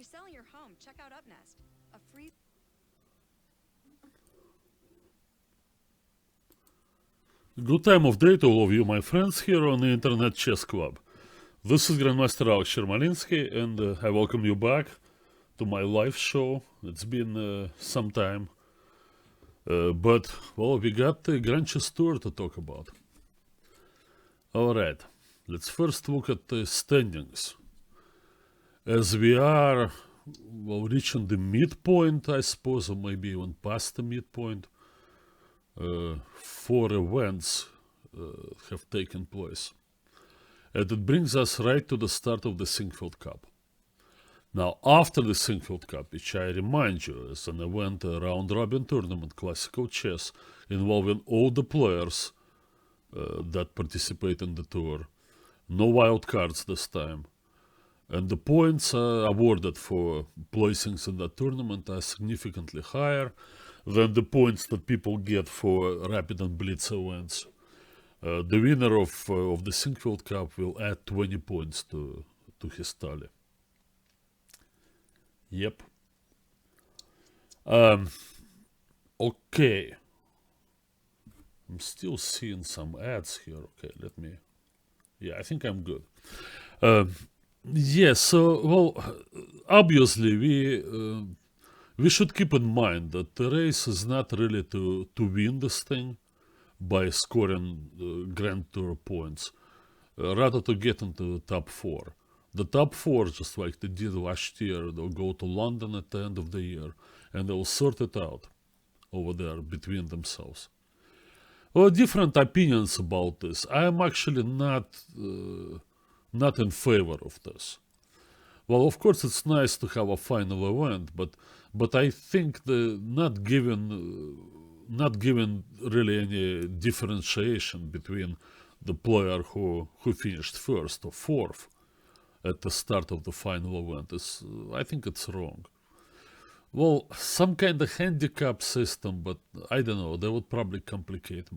you're selling your home, check out UpNest. A free... Good time of day to all of you, my friends, here on the Internet Chess Club. This is Grandmaster Alex Yermolinsky, and I welcome you back to my live show. It's been some time, but, well, we got the Grand Chess Tour to talk about. Alright, let's first look at the standings. As we are, well, reaching the midpoint, I suppose, or maybe even past the midpoint, 4 events have taken place. And it brings us right to the start of the Sinquefield Cup. Now, after the Sinquefield Cup, which I remind you is an event, a round-robin tournament, classical chess, involving all the players that participate in the tour. No wild cards this time. And the points awarded for placings in that tournament are significantly higher than the points that people get for rapid and blitz events. The winner of the Sinquefield Cup will add 20 points to his tally. Yep. Okay. I'm still seeing some ads here. Okay, let me... Yeah, I think I'm good. Yes, so, well, obviously we should keep in mind that the race is not really to win this thing by scoring Grand Tour points, rather to get into the top 4. The top 4, just like they did last year, they'll go to London at the end of the year and they'll sort it out over there between themselves. Well, different opinions about this. I am actually not in favor of this. Well, of course, it's nice to have a final event, but I think the not giving really any differentiation between the player who finished first or fourth at the start of the final event is, I think it's wrong. Well, some kind of handicap system, but I don't know, that would probably complicate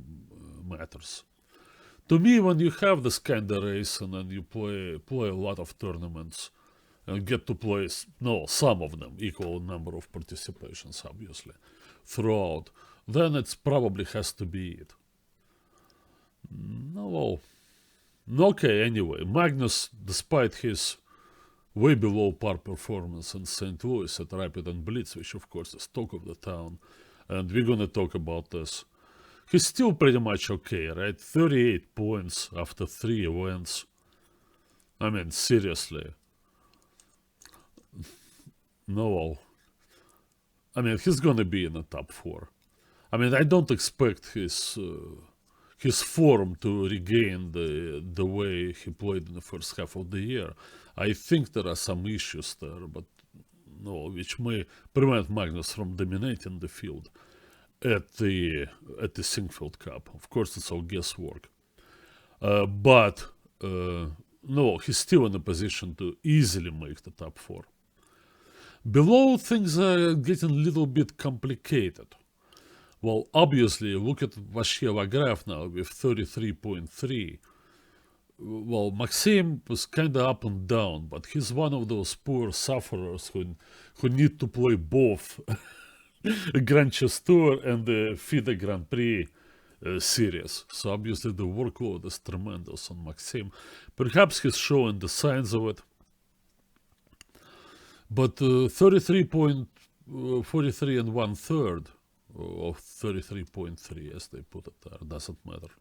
matters. To me, when you have this kind of race and then you play a lot of tournaments and get to play, some of them, equal number of participations, obviously, throughout, then it probably has to be it. No, well, okay, anyway, Magnus, despite his way below par performance in St. Louis at Rapid and Blitz, which of course is talk of the town, and we're gonna talk about this, he's still pretty much okay, right? 38 points after 3 events. I mean, seriously. No, well, I mean, he's gonna be in the top 4. I mean, I don't expect his form to regain the way he played in the first half of the year. I think there are some issues there, but no, which may prevent Magnus from dominating the field at the Sinquefield Cup. Of course, it's all guesswork. But no, he's still in a position to easily make the top 4. Below, things are getting a little bit complicated. Well, obviously, look at Vashieva graph now with 33.3. Well, Maxim was kind of up and down, but he's one of those poor sufferers who need to play both Grand Chess Tour and the FIDE Grand Prix series. So obviously the workload is tremendous on Maxim. Perhaps he's showing the signs of it. But 43.43 and 1/3, or 33.3 as they put it there, doesn't matter.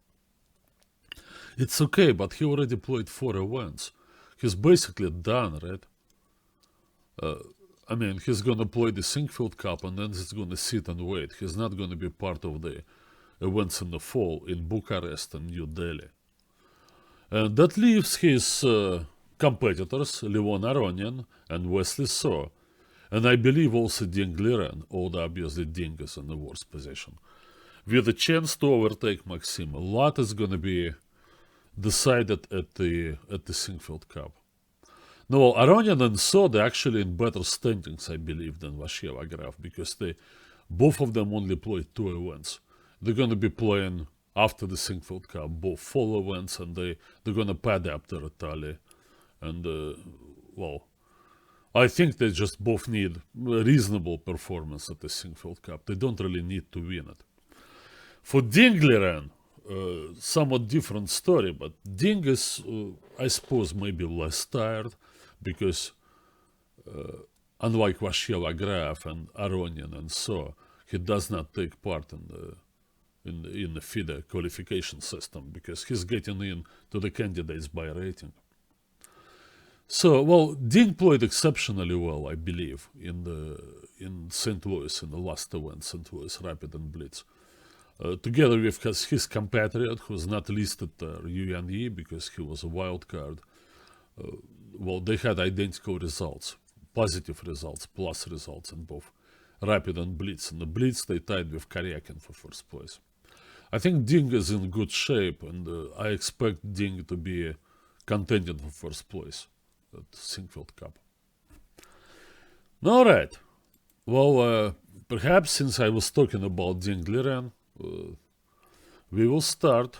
It's okay, but he already played 4 events. He's basically done, right? I mean, he's gonna play the Sinquefield Cup and then he's gonna sit and wait. He's not gonna be part of the events in the fall in Bucharest and New Delhi. And that leaves his competitors, Levon Aronian and Wesley So, and I believe also Ding Liren, although obviously Ding is in the worst position, with a chance to overtake Maxim. A lot is gonna be decided at the Sinquefield Cup. No, Aronian and So, they're actually in better standings, I believe, than Vashieva graph, because both of them only played 2 events. They're gonna be playing after the Sinquefield Cup both fall events, and they're gonna pad up their tally. And well, I think they just both need reasonable performance at the Singfield Cup. They don't really need to win it. For Dingliren, somewhat different story, but Ding is, I suppose, maybe less tired because unlike Vasheva Graf and Aronin and so, he does not take part in the FIDE qualification system because he's getting in to the candidates by rating. So, well, Ding played exceptionally well, I believe, in St. Louis, in the last event, St. Louis Rapid and Blitz. Together with his compatriot, who's not listed there, UNE, because he was a wild card. Well, they had identical results, positive results, plus results in both Rapid and Blitz. In the Blitz, they tied with Karyakin for first place. I think Ding is in good shape, and I expect Ding to be contending for first place at Singfield Cup. All right. Well, perhaps since I was talking about Ding Liren, we will start.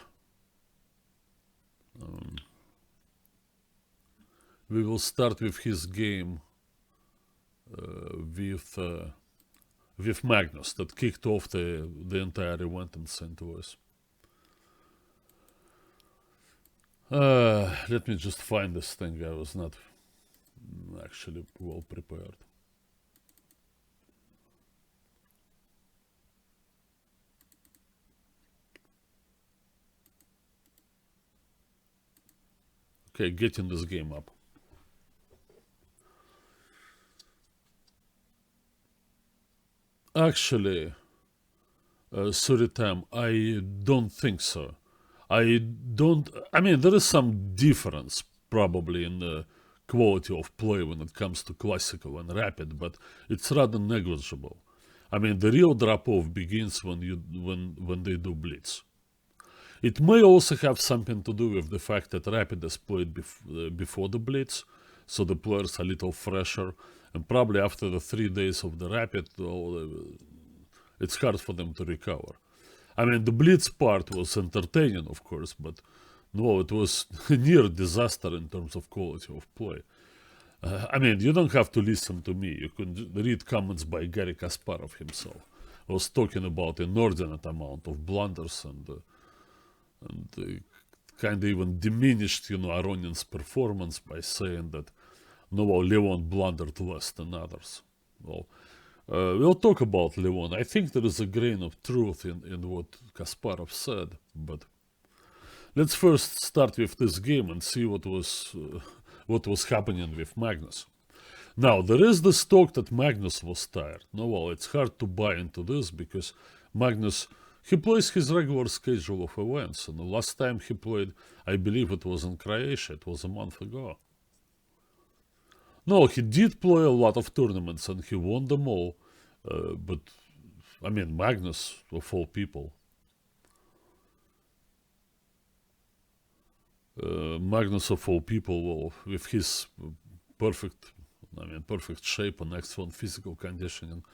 We will start with his game with Magnus that kicked off the entire event in St. Louis. Let me just find this thing. I was not actually well prepared. Okay, getting this game up. Actually, sorry, Tam, I don't think so. I mean, there is some difference probably in the quality of play when it comes to classical and rapid, but it's rather negligible. I mean, the real drop-off begins when they do blitz. It may also have something to do with the fact that rapid is played before the blitz, so the players are a little fresher, and probably after the 3 days of the rapid, it's hard for them to recover. I mean, the blitz part was entertaining, of course, but no, it was near disaster in terms of quality of play. I mean, you don't have to listen to me. You can read comments by Garry Kasparov himself. I was talking about inordinate amount of blunders and kind of even diminished, Aronin's performance by saying that, no, well, Levon blundered less than others. Well, we'll talk about Levon. I think there is a grain of truth in what Kasparov said, but let's first start with this game and see what was happening with Magnus. Now, there is this talk that Magnus was tired. No, well, it's hard to buy into this because Magnus, he plays his regular schedule of events, and the last time he played, I believe it was in Croatia, it was a month ago. No, he did play a lot of tournaments and he won them all, but, I mean, Magnus, of all people. Magnus, of all people, well, with his perfect shape and excellent physical conditioning,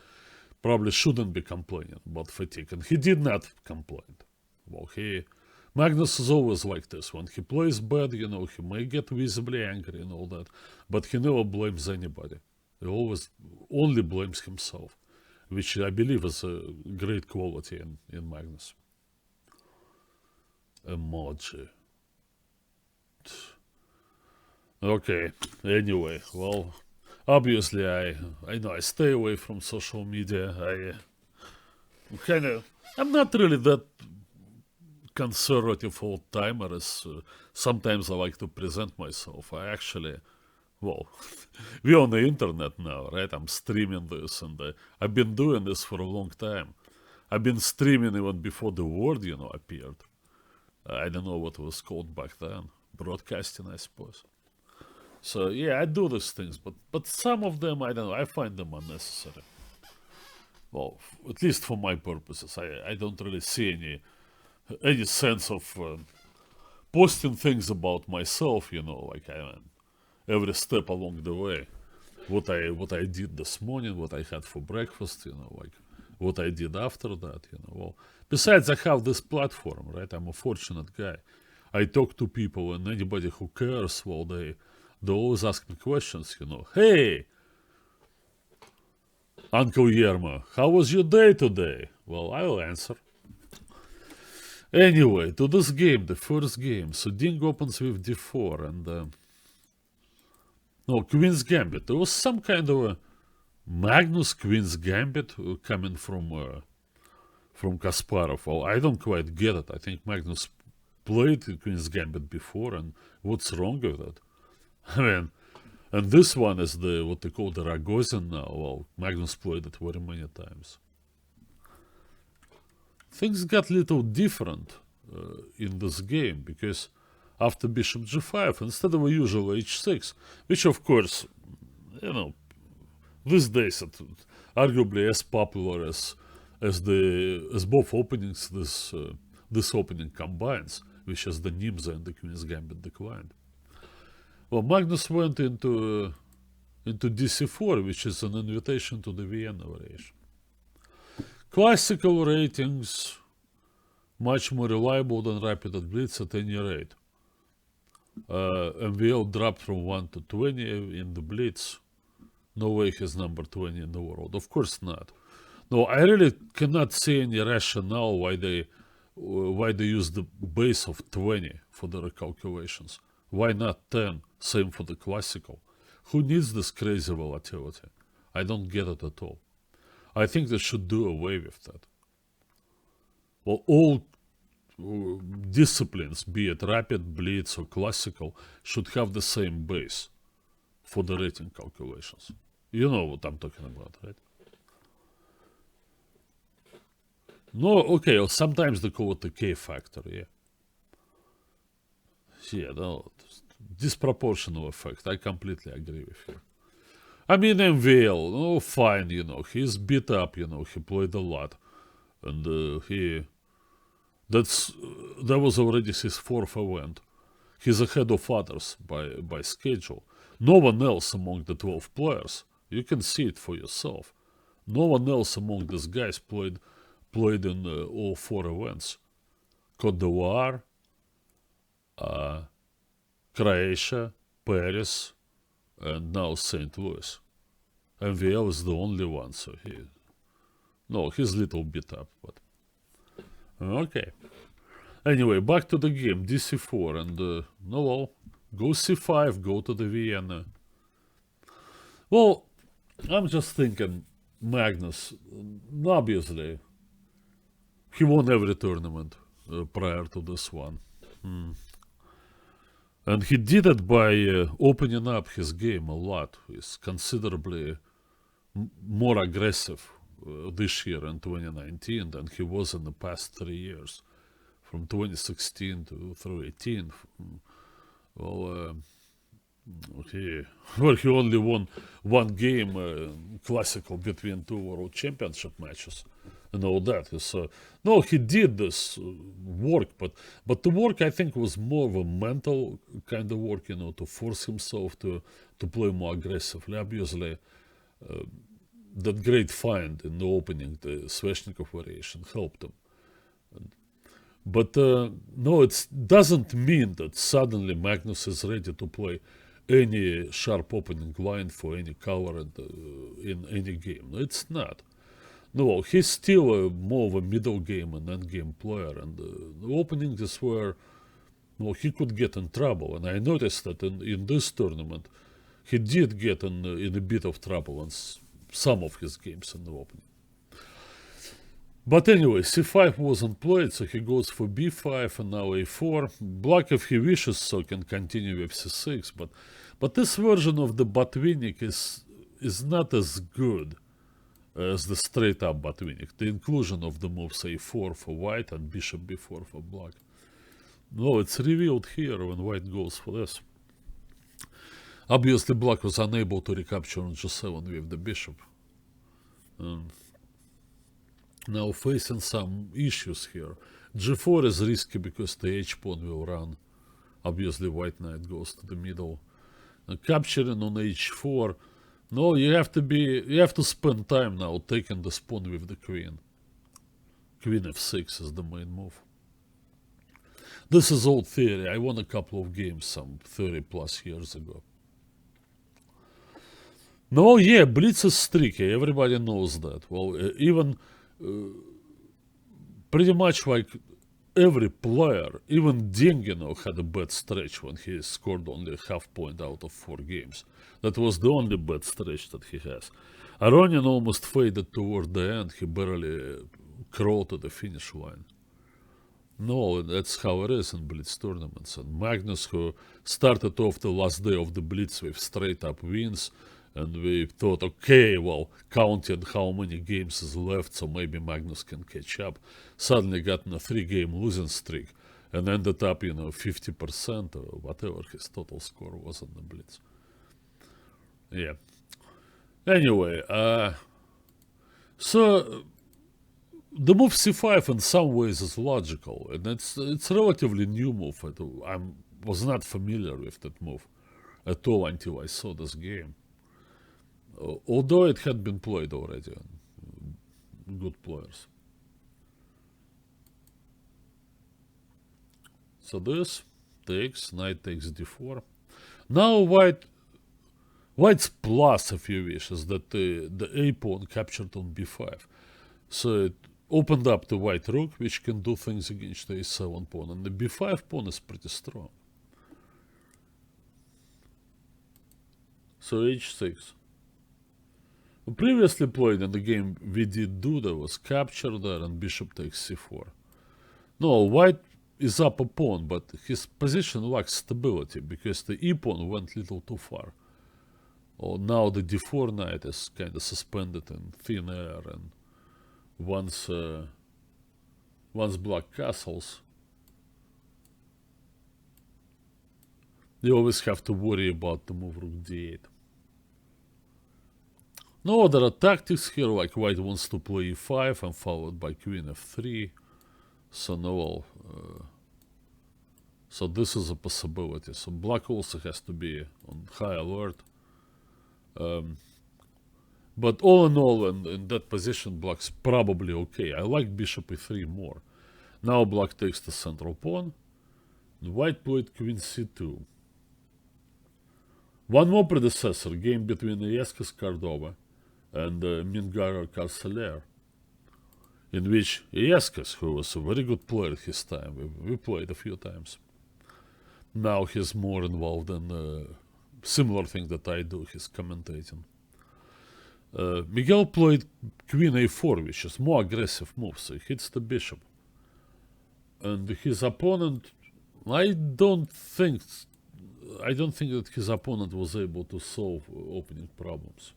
probably shouldn't be complaining about fatigue, and he did not complain. Well, Magnus is always like this. When he plays bad, he may get visibly angry and all that, but he never blames anybody. He always only blames himself, which I believe is a great quality in Magnus. Emoji. Okay, anyway, well, obviously I know I stay away from social media. I'm not really that conservative old-timer as sometimes I like to present myself. I actually, well, we're on the internet now, right? I'm streaming this, and I've been doing this for a long time. I've been streaming even before the word, appeared. I don't know what it was called back then. Broadcasting, I suppose. So, yeah, I do these things, but some of them, I don't know, I find them unnecessary. Well, at least for my purposes. I don't really see any sense of posting things about myself, like every step along the way. What I did this morning, what I had for breakfast, like what I did after that, Well, besides, I have this platform, right? I'm a fortunate guy. I talk to people, and anybody who cares, well, they always ask me questions, Hey, Uncle Yermo, how was your day today? Well, I'll answer. Anyway, to this game, the first game. So Ding opens with d4 and... no, Queen's Gambit. There was some kind of a Magnus Queen's Gambit coming from Kasparov. Well, I don't quite get it. I think Magnus played Queen's Gambit before, and what's wrong with it? I mean, and this one is the what they call the Rogozin now. Well, Magnus played it very many times. Things got a little different in this game, because after bishop g5, instead of a usual h6, which of course, you know, these days it's arguably as popular as both openings this opening combines, which is the Nimza and the Queen's Gambit declined. Well, Magnus went into dc4, which is an invitation to the Vienna variation. Classical ratings, much more reliable than rapid at blitz at any rate. MVL dropped from 1 to 20 in the blitz. No way he's number 20 in the world. Of course not. No, I really cannot see any rationale why they use the base of 20 for the recalculations. Why not 10? Same for the classical. Who needs this crazy volatility? I don't get it at all. I think they should do away with that. Well, all disciplines, be it rapid, blitz, or classical, should have the same base for the rating calculations. You know what I'm talking about, right? No, okay, or sometimes they call it the K factor, yeah. Yeah, no, disproportional effect. I completely agree with you. I mean, MVL, oh, fine, you know, he's beat up, you know, he played a lot. And that was already his fourth event. He's ahead of others by schedule. No one else among the 12 players, you can see it for yourself. No one else among these guys played in all 4 events. Cote d'Ivoire, Croatia, Paris, and now St. Louis. MVL is the only one, so he's a little bit up, but okay. Anyway, back to the game, dc4, and go c5, go to the Vienna. Well, I'm just thinking, Magnus, obviously, he won every tournament prior to this one. And he did it by opening up his game a lot. He's considerably more aggressive this year in 2019 than he was in the past 3 years, from 2016 through 18. Well, he only won one game classical between 2 world championship matches and all that. So no, he did this work, but the work, I think, was more of a mental kind of work, you know, to force himself to play more aggressively. Obviously, that great find in the opening, the Sveshnikov variation, helped him. But no, it doesn't mean that suddenly Magnus is ready to play any sharp opening line for any color in any game. It's not. No, he's still more of a middle game and end game player, and the openings is where he could get in trouble. And I noticed that in this tournament, he did get in a bit of trouble in some of his games in the opening. But anyway, c5 wasn't played, so he goes for b5 and now a4. Black, if he wishes so, can continue with c6, but this version of the Botvinnik is not as good as the straight up Botvinnik. The inclusion of the moves a4 for white and bishop b4 for black. No, it's revealed here when white goes for this. Obviously, black was unable to recapture on g7 with the bishop. Now facing some issues here. g4 is risky because the h-pawn will run. Obviously, white knight goes to the middle. Capturing on h4. No, you have to spend time now taking this pawn with the queen. Queen f6 is the main move. This is old theory. I won a couple of games some 30 plus years ago. No, yeah, blitz is tricky. Everybody knows that. Well, even pretty much like every player, even Dingino had a bad stretch when he scored only a half point out of 4 games. That was the only bad stretch that he has. Aronin almost faded toward the end. He barely crawled to the finish line. No, that's how it is in Blitz tournaments. And Magnus, who started off the last day of the Blitz with straight up wins, and we thought, okay, well, counting how many games is left, so maybe Magnus can catch up, suddenly got in a 3-game losing streak and ended up, 50% or whatever his total score was on the Blitz. Yeah. Anyway, so the move c5 in some ways is logical, and it's a relatively new move. I was not familiar with that move at all until I saw this game. Although it had been played already on good players. So this takes, knight takes d4. Now white's plus, if you wish, is that the a pawn captured on b5. So it opened up the white rook, which can do things against the a7 pawn, and the b5 pawn is pretty strong. So h6. Previously played in the game we did do, there was capture there and bishop takes c4. No, white is up a pawn, but his position lacks stability because the e pawn went a little too far. Now the d4 knight is kind of suspended in thin air, and once black castles, you always have to worry about the move rook d8. No, there are tactics here, like white wants to play e5 and followed by queen f3. So no, so this is a possibility. So black also has to be on high alert. But all in all, in that position, black's probably okay. I like bishop e3 more. Now black takes the central pawn. And white played queen c2. One more predecessor, game between Iescas Cardova and Mingar Carceler, in which Iescas, who was a very good player at his time, we played a few times. Now he's more involved in similar thing that I do, he's commentating. Miguel played queen a4, which is more aggressive move, so he hits the bishop. And his opponent, I don't think that his opponent was able to solve opening problems.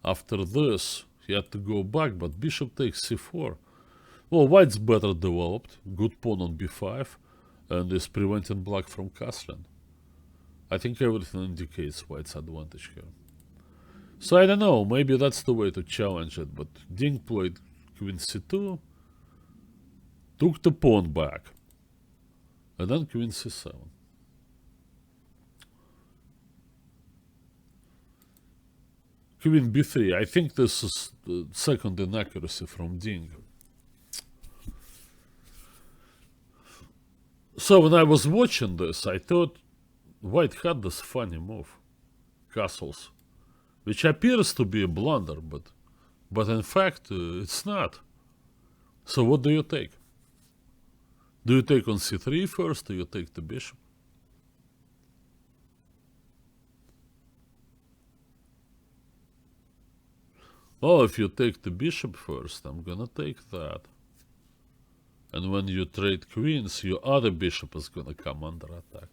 After this, he had to go back, but bishop takes c4. Well, white's better developed, good pawn on b5, and is preventing black from castling. I think everything indicates white's advantage here. So I don't know, maybe that's the way to challenge it, but Ding played queen c2, took the pawn back, and then queen c7. Queen b3, I think this is the second inaccuracy from Ding. So when I was watching this, I thought white had this funny move, castles, which appears to be a blunder, but in fact it's not. So what do you take? Do you take on c3 first, or you take the bishop? Oh, if you take the bishop first, I'm gonna take that. And when you trade queens, your other bishop is gonna come under attack.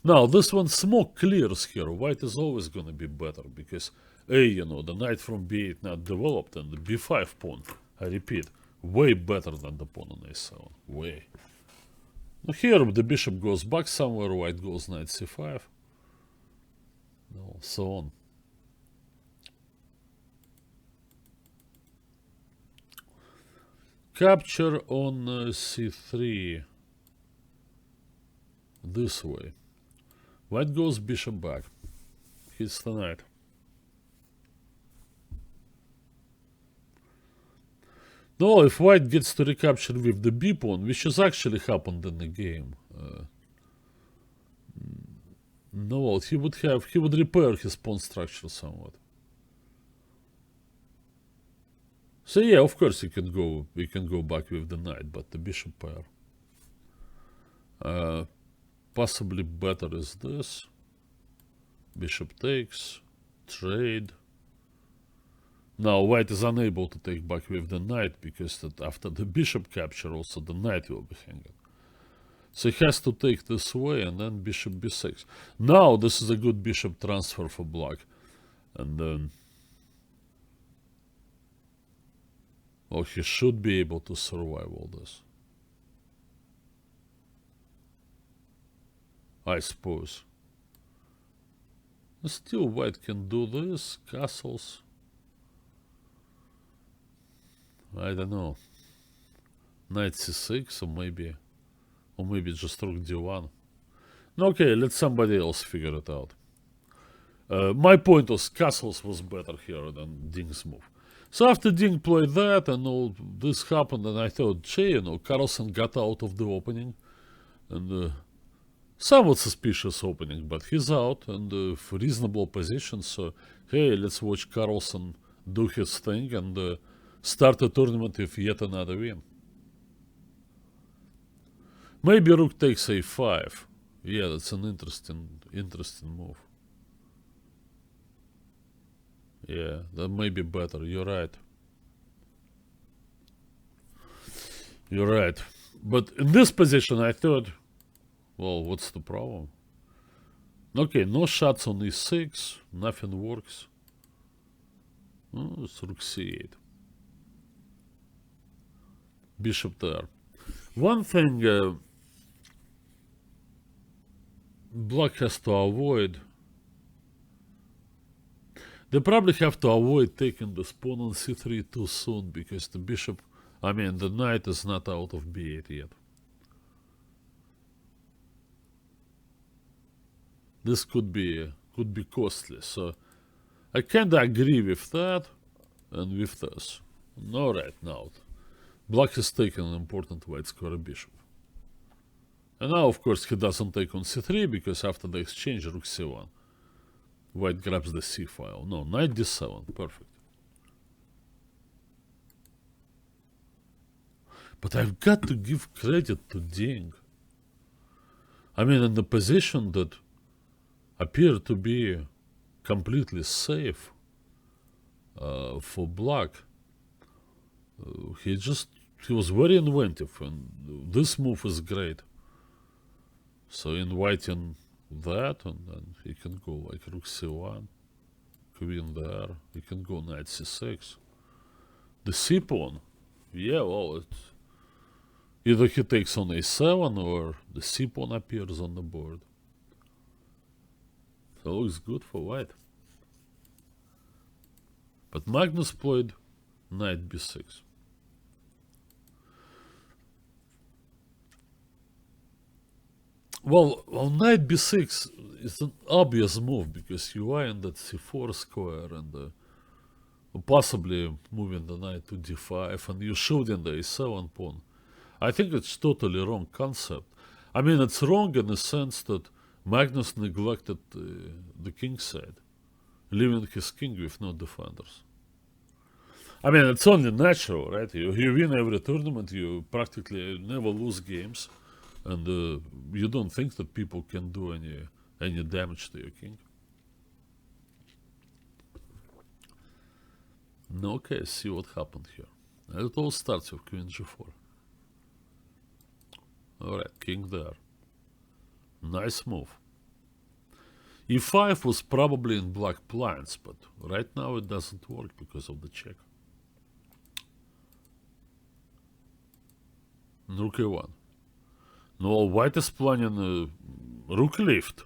Now, this one smoke clears here. White is always gonna be better, because the knight from b8 not developed, and the b5 pawn, I repeat, way better than the pawn on a7. Way. Now here, the bishop goes back somewhere, white goes knight c5. So on. Capture on c3 this way. White goes bishop back. Hits the knight. No, if white gets to recapture with the b pawn, which has actually happened in the game, No, well, he would repair his pawn structure somewhat. So yeah, of course you can go back with the knight, but the bishop pair. Possibly better is this. Bishop takes, trade. Now white is unable to take back with the knight because that after the bishop capture also the knight will be hanging. So he has to take this way and then bishop b6. Now this is a good bishop transfer for black. And then well, he should be able to survive all this, I suppose. Still white can do this, castles. I don't know. Knight c6 or maybe just rook d1. Okay, let somebody else figure it out. My point was castles was better here than Ding's move. So after Ding played that and all this happened, and I thought, gee, Carlsen got out of the opening. And somewhat suspicious opening, but he's out and for reasonable position. So, hey, let's watch Carlsen do his thing and start a tournament with yet another win. Maybe rook takes a5. Yeah, that's an interesting move. Yeah, that may be better. You're right. You're right. But in this position, I thought, well, what's the problem? Okay, no shots on e6. Nothing works. Oh, it's rook c8. Bishop there. One thing black has to avoid. They probably have to avoid taking this pawn on c3 too soon because the bishop, the knight is not out of b8 yet. This could be costly. So I kinda agree with that and with this. All right, now black has taken an important white square bishop. And now, of course, he doesn't take on c3 because after the exchange, rook c1. White grabs the c file. No, knight d7. Perfect. But I've got to give credit to Ding. In the position that appeared to be completely safe for black, he was very inventive, and this move is great. So inviting that, and then he can go like rook c1, queen there, he can go knight c6. The c pawn, yeah, well, either he takes on a7 or the c pawn appears on the board. So it looks good for white. But Magnus played knight b6. Well, knight b6 is an obvious move because you are in that c4 square and possibly moving the knight to d5 and you shooting the a7 pawn. I think it's totally wrong concept. It's wrong in the sense that Magnus neglected the king side, leaving his king with no defenders. It's only natural, right? You win every tournament, you practically never lose games. And you don't think that people can do any damage to your king. Okay, see what happened here. It all starts with queen g4. Alright, king there. Nice move. e5 was probably in black plans, but right now it doesn't work because of the check. Rook a1. No, white is planning rook lift.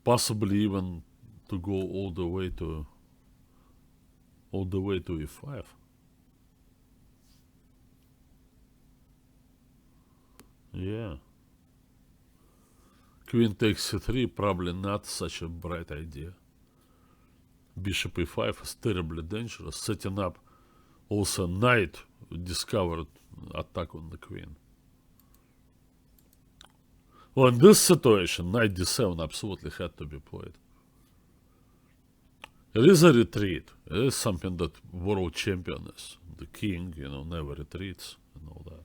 Possibly even to go all the way to e5. Yeah. Queen takes c3, probably not such a bright idea. Bishop e5 is terribly dangerous, setting up also knight discovered attack on the queen. Well, in this situation, knight d7 absolutely had to be played. It is a retreat. It is something that world champion is. The king, never retreats and all that.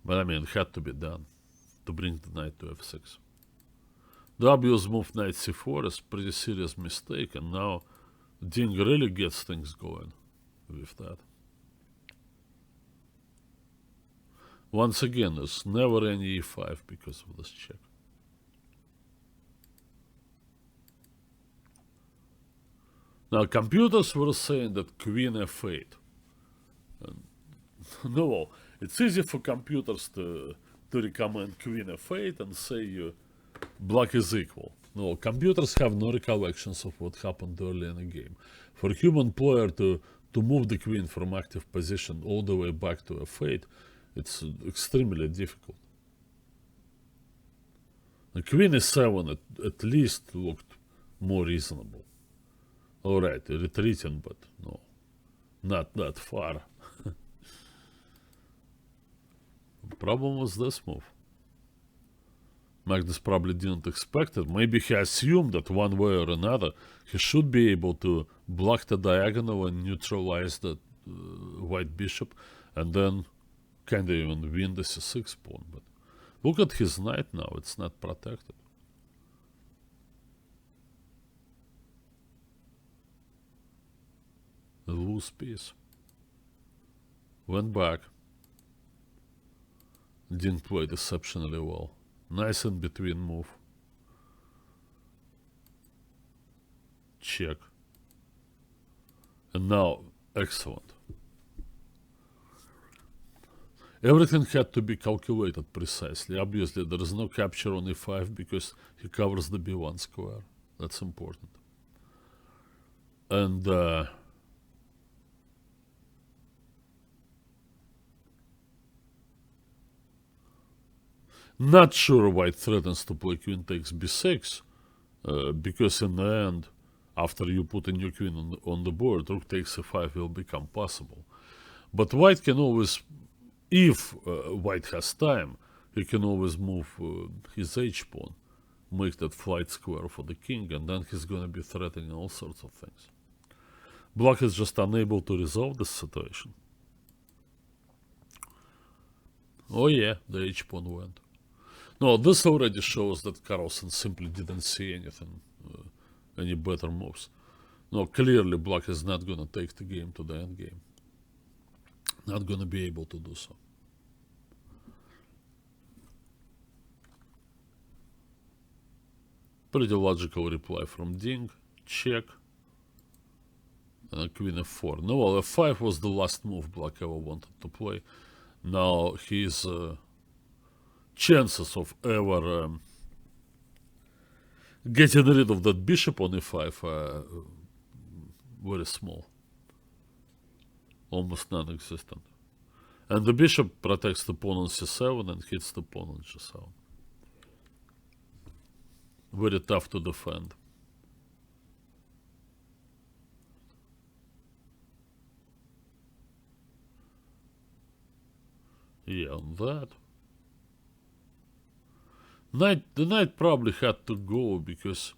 But I mean, it had to be done to bring the knight to f6. The obvious move knight c4 is pretty serious mistake, and now Ding really gets things going with that. Once again, there's never any e5 because of this check. Now, computers were saying that queen f8. No, it's easy for computers to recommend queen f8 and say black is equal. No, computers have no recollections of what happened early in the game. For a human player to move the queen from active position all the way back to f8, it's extremely difficult. The queen e7 at least looked more reasonable. Alright, retreating, but no, not that far. The problem was this move. Magnus probably didn't expect it. Maybe he assumed that one way or another he should be able to block the diagonal and neutralize the white bishop, and then kind of even win the c6 pawn. But look at his knight now, it's not protected. A loose piece. Went back. Didn't play exceptionally well. Nice in between move. Check. And now, excellent. Everything had to be calculated precisely. Obviously, there is no capture on e5 because he covers the b1 square. That's important. And not sure white threatens to play queen takes b6, because in the end, after you put a new queen on the board, rook takes e5 will become possible. But white can always, if white has time, he can always move his h-pawn, make that flight square for the king, and then he's going to be threatening all sorts of things. Black is just unable to resolve this situation. Oh yeah, the h-pawn went. No, this already shows that Carlsen simply didn't see anything, any better moves. No, clearly black is not going to take the game to the endgame. Not going to be able to do so. Pretty logical reply from Ding. Check. And a queen f4. No, well, f5 was the last move black ever wanted to play. Now his chances of ever getting rid of that bishop on e5 are very small. Almost non-existent. And the bishop protects the pawn on c7 and hits the pawn on g7. Very tough to defend. Yeah, on that. The knight probably had to go because,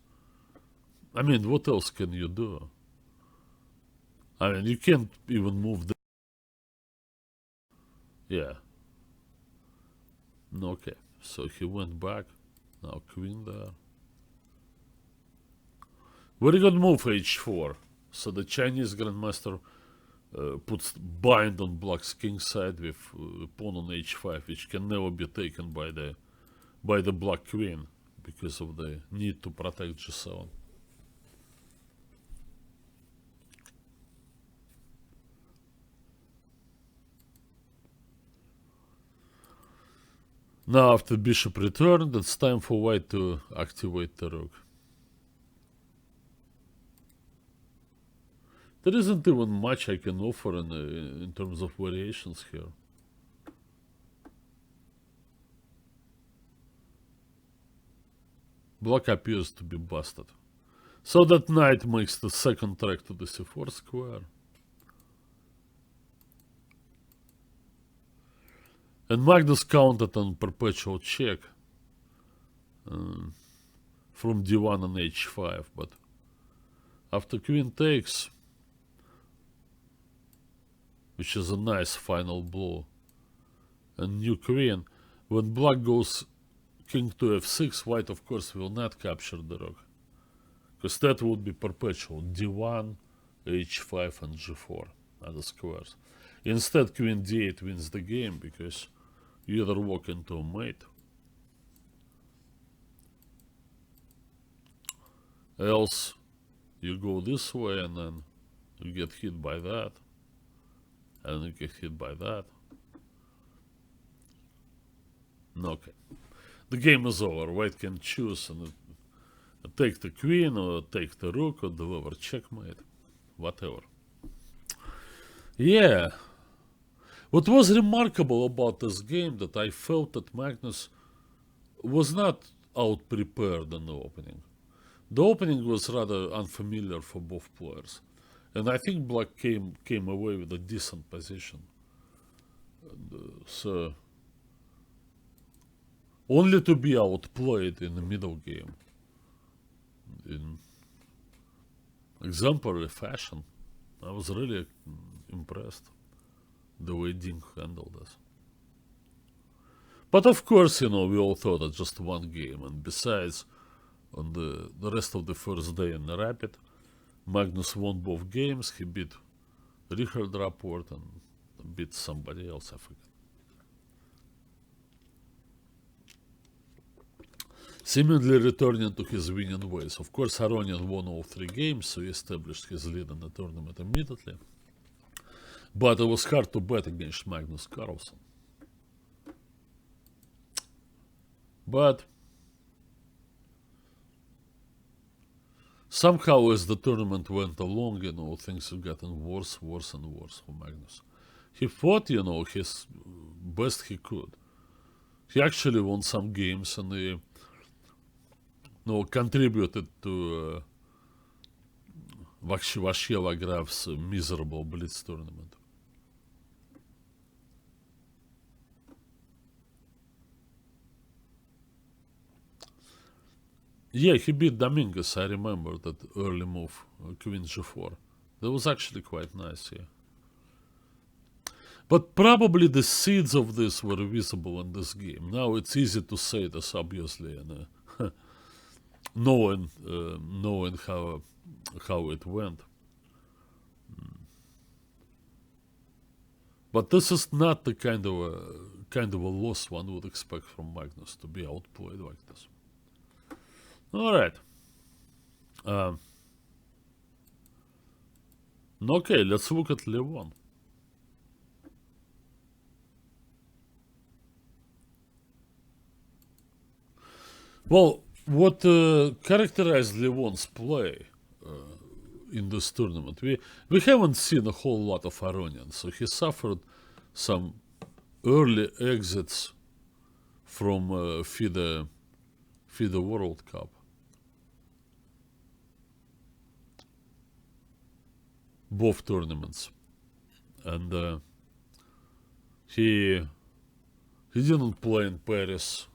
I mean, what else can you do? I mean, you can't even move the... Yeah. Okay, so he went back. Now queen there. Very good move, h4. So the Chinese grandmaster puts bind on black's king side with pawn on h5, which can never be taken by the black queen because of the need to protect g7. Now after bishop returned, it's time for white to activate the rook. There isn't even much I can offer in terms of variations here. Black appears to be busted. So that knight makes the second track to the c4 square. And Magnus counted on perpetual check. from d1 and h5, but after queen takes, which is a nice final blow, and new queen, when black goes king to f6, white of course will not capture the rook, because that would be perpetual, d1, h5 and g4 are the squares. Instead, queen d8 wins the game, because you either walk into a mate, else you go this way and then you get hit by that, and you get hit by that. Okay. The game is over. White can choose and take the queen or take the rook or deliver checkmate. Whatever. Yeah. What was remarkable about this game that I felt that Magnus was not out prepared in the opening. The opening was rather unfamiliar for both players. And I think black came away with a decent position. So only to be outplayed in the middle game in exemplary fashion. I was really impressed the way Ding handled this. But of course, we all thought it's just one game, and besides, on the rest of the first day in the Rapid, Magnus won both games. He beat Richard Rapport and beat somebody else, I forget. Seemingly returning to his winning ways. Of course, Aronian won all 3 games, so he established his lead in the tournament immediately. But it was hard to bet against Magnus Carlsen. But somehow as the tournament went along, things have gotten worse and worse for Magnus. He fought, his best he could. He actually won some games and he contributed to Vashcheva Graf's miserable Blitz tournament. Yeah, he beat Dominguez, I remember that early move, Queen G4. That was actually quite nice, yeah. But probably the seeds of this were visible in this game. Now it's easy to say this, obviously, and knowing how it went. But this is not the kind of a loss one would expect from Magnus, to be outplayed like this. All right. Okay, let's look at Levon. Well, what characterized Levon's play in this tournament, we haven't seen a whole lot of Aronian, so he suffered some early exits from FIDE World Cup. Both tournaments, and he didn't play in Paris,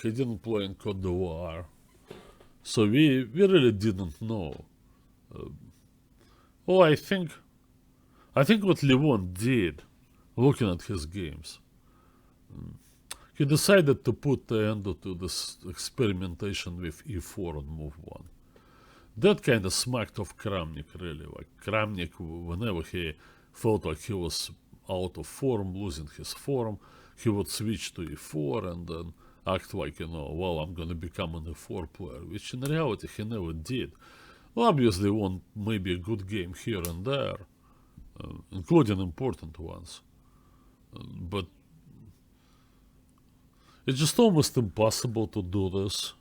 he didn't play in Côte d'Ivoire, so we really didn't know. I think what Levon did, looking at his games, he decided to put the end to this experimentation with e4 on move 1. That kind of smacked of Kramnik, really. Like Kramnik, whenever he felt like he was out of form, losing his form, he would switch to e4 and then act like, I'm going to become an e4 player, which in reality he never did. Well, obviously won maybe a good game here and there, including important ones. But it's just almost impossible to do this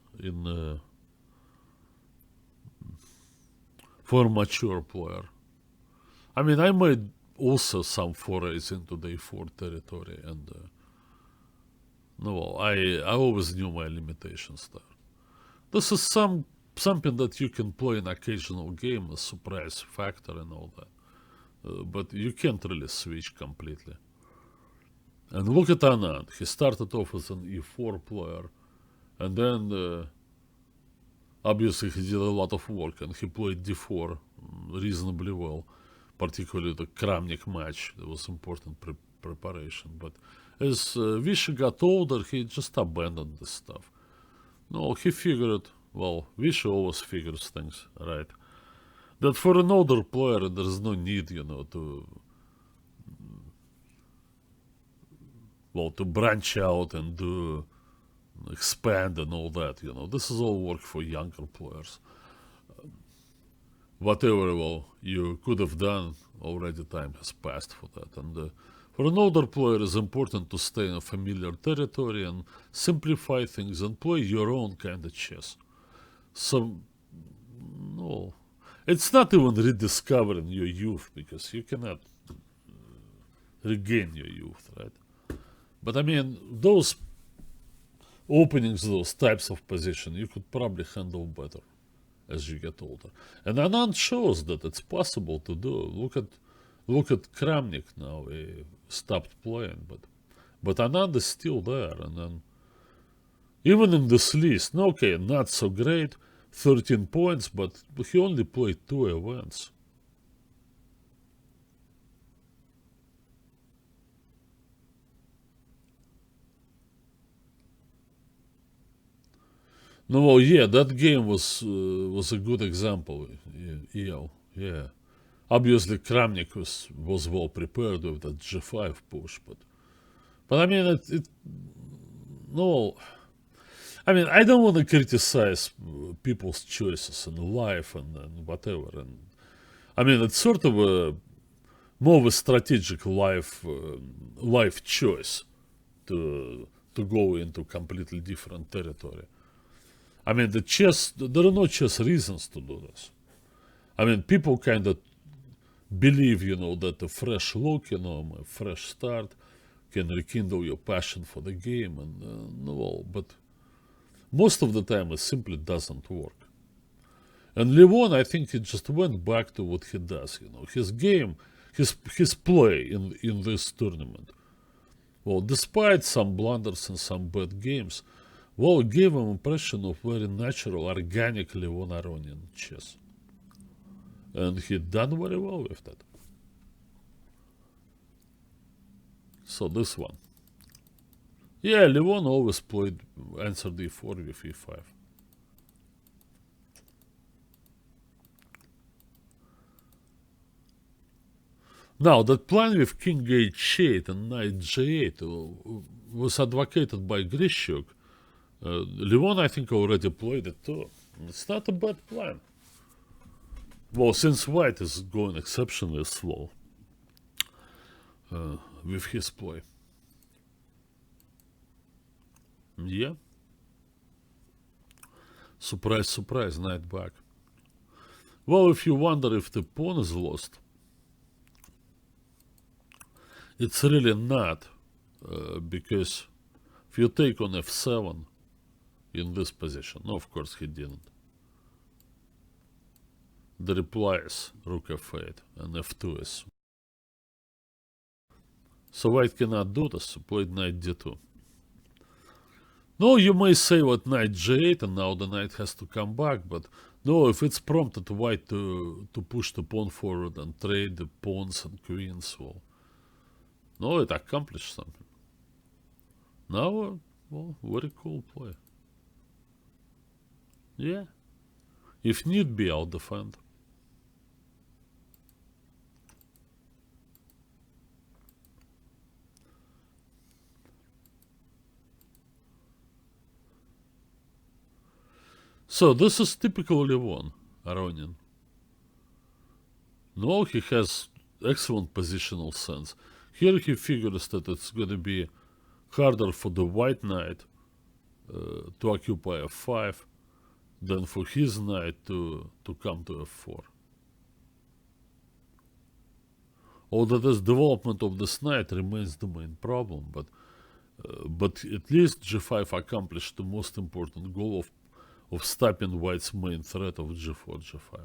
for a mature player. I mean, I made also some forays into the e4 territory, and I always knew my limitations there. This is something that you can play in occasional game, a surprise factor and all that, but you can't really switch completely. And look at Anand. He started off as an e4 player, And then obviously he did a lot of work, and he played d4 reasonably well, particularly the Kramnik match. That was important preparation. But as Vishy got older, he just abandoned this stuff. No, he figured, well, Vishy always figures things, right? That for an older player, there's no need, to branch out and do expand and all that. This is all work for younger players. Whatever, you could have done, already time has passed for that. And for an older player, it's important to stay in a familiar territory and simplify things and play your own kind of chess. So, no, it's not even rediscovering your youth, because you cannot regain your youth, right? But I mean, those openings, those types of position, you could probably handle better as you get older. And Anand shows that it's possible to do. Look at Kramnik now. He stopped playing, but Anand is still there. And then even in this list, okay, not so great, 13 points, but he only played 2 events. No, well, yeah, that game was a good example. Yeah. Obviously, Kramnik was well prepared with that G5 push, but I mean, no. I mean, I don't want to criticize people's choices in life and whatever. And I mean, it's sort of more of a strategic life choice to go into completely different territory. I mean, there are no chess reasons to do this. I mean, people kind of believe, that a fresh look, a fresh start can rekindle your passion for the game, and but most of the time it simply doesn't work. And Levon, I think he just went back to what he does, his game, his play in this tournament. Well, despite some blunders and some bad games, well, it gave him impression of very natural, organic Levon Aronian chess. And he done very well with that. So this one. Yeah, Levon always played answer d4 with e5. Now, that plan with king h8 and knight g8 was advocated by Grishuk. Levon, I think, already played it too. It's not a bad plan. Well, since white is going exceptionally slow with his play. Yeah. Surprise, surprise, knight back. Well, if you wonder if the pawn is lost, it's really not, because if you take on f7 in this position, no, of course he didn't. The reply is rook f8 and f2 is. So white cannot do this, so played knight d2. No, you may say what knight g8 and now the knight has to come back, but no, if it's prompted white to push the pawn forward and trade the pawns and queens, well, no, it accomplished something. Now, well, very cool play. Yeah. If need be, I'll defend. So this is typical Levon Aronian. No, he has excellent positional sense. Here he figures that it's going to be harder for the white knight to occupy f5 than for his knight to come to f4. Although this development of this knight remains the main problem, but at least g5 accomplished the most important goal of stopping white's main threat of g4, g5.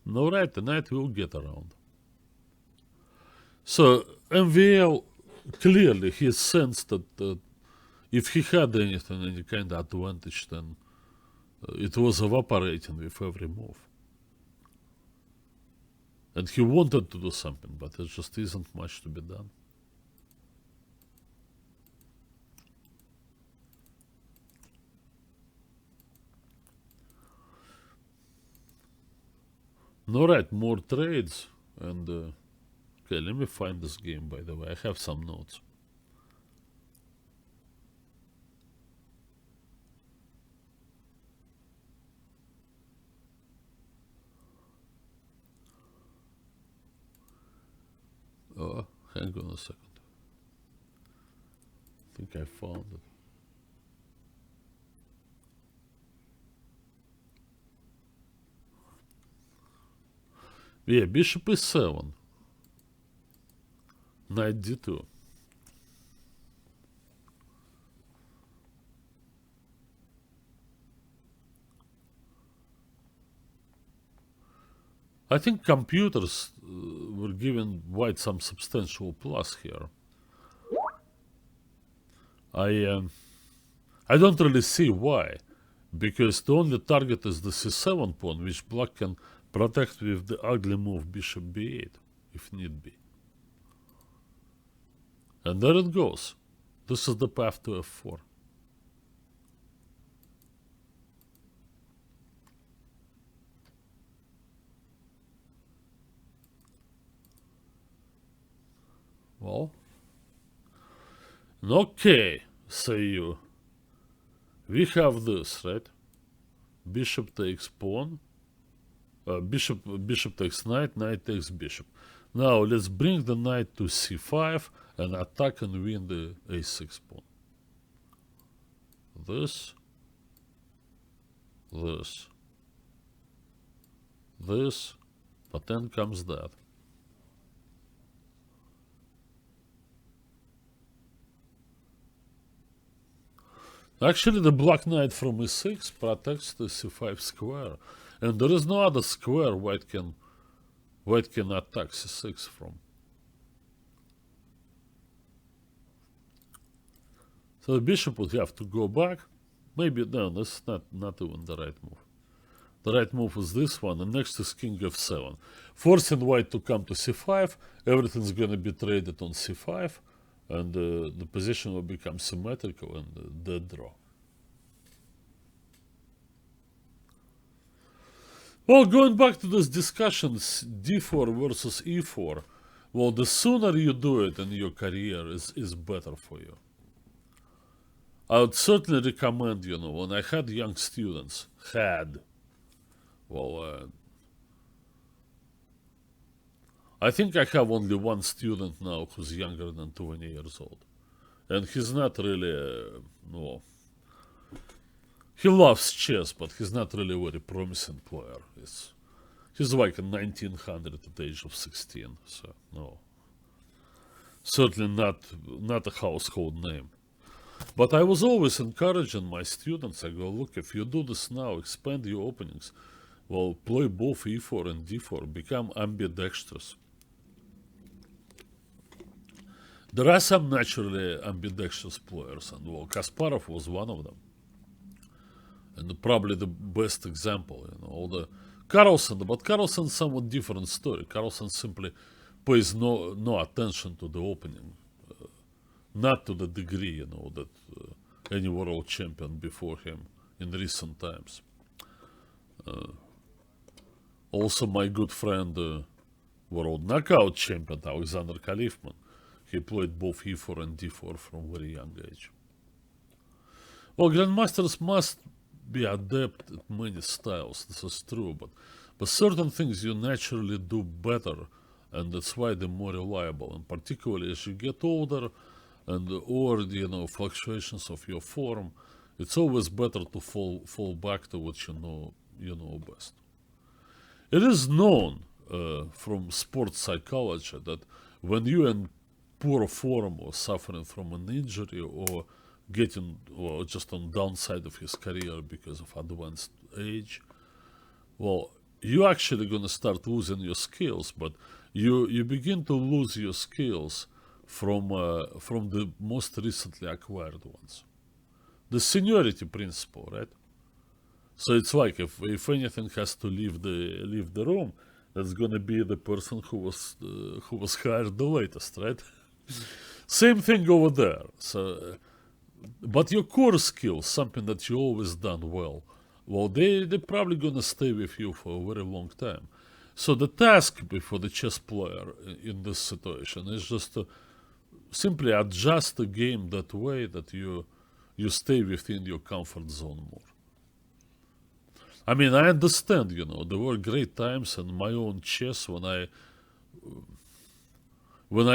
No, right, the knight will get around. So MVL clearly he sensed that if he had anything, any kind of advantage, then it was evaporating with every move. And he wanted to do something, but there just isn't much to be done. Alright, more trades. And okay, let me find this game, by the way. I have some notes. Oh, hang on a second. I think I found it. Yeah, bishop e7. Knight d2. I think computers were giving white some substantial plus here. I don't really see why, because the only target is the c7 pawn, which black can protect with the ugly move bishop b8, if need be. And there it goes. This is the path to f4. Well, okay, say you. We have this, right? Bishop takes pawn. Bishop takes knight, knight takes bishop. Now let's bring the knight to c5 and attack and win the a6 pawn. This, but then comes that. Actually, the black knight from e6 protects the c5 square, and there is no other square white can attack c6 from. So the bishop would have to go back. Maybe no, that's not even the right move. The right move is this one, and next is king f7, forcing white to come to c5. Everything's gonna be traded on c5. And the position will become symmetrical and dead draw. Well, going back to this discussion, d4 versus e4, well, the sooner you do it in your career is better for you. I would certainly recommend, when I had young students, I think I have only one student now who's younger than 20 years old. And he's not really, he loves chess, but he's not really a very promising player. He's like a 1900 at the age of 16, so no. Certainly not a household name. But I was always encouraging my students. I go, look, if you do this now, expand your openings. Well, play both e4 and d4, become ambidextrous. There are some naturally ambidextrous players, and Kasparov was one of them. And probably the best example, all the Carlsen, but Carlsen's somewhat different story. Carlsen simply pays no attention to the opening, not to the degree, that any world champion before him in recent times. Also, my good friend, world knockout champion Alexander Kalifman, he played both e4 and d4 from very young age. Well, grandmasters must be adept at many styles, this is true, but certain things you naturally do better, and that's why they're more reliable, and particularly as you get older, and or fluctuations of your form, it's always better to fall back to what you know best. It is known from sports psychology that when you're in poor form or suffering from an injury or just on downside of his career because of advanced age, well, you're actually going to start losing your skills, but you begin to lose your skills from the most recently acquired ones. The seniority principle, right? So it's like if anything has to leave the room, that's gonna be the person who was hired the latest, right? Same thing over there. So, but your core skills, something that you always done well, they're probably gonna stay with you for a very long time. So the task for the chess player in this situation is just to simply adjust the game that way that you stay within your comfort zone more. I mean, I understand, there were great times in my own chess when I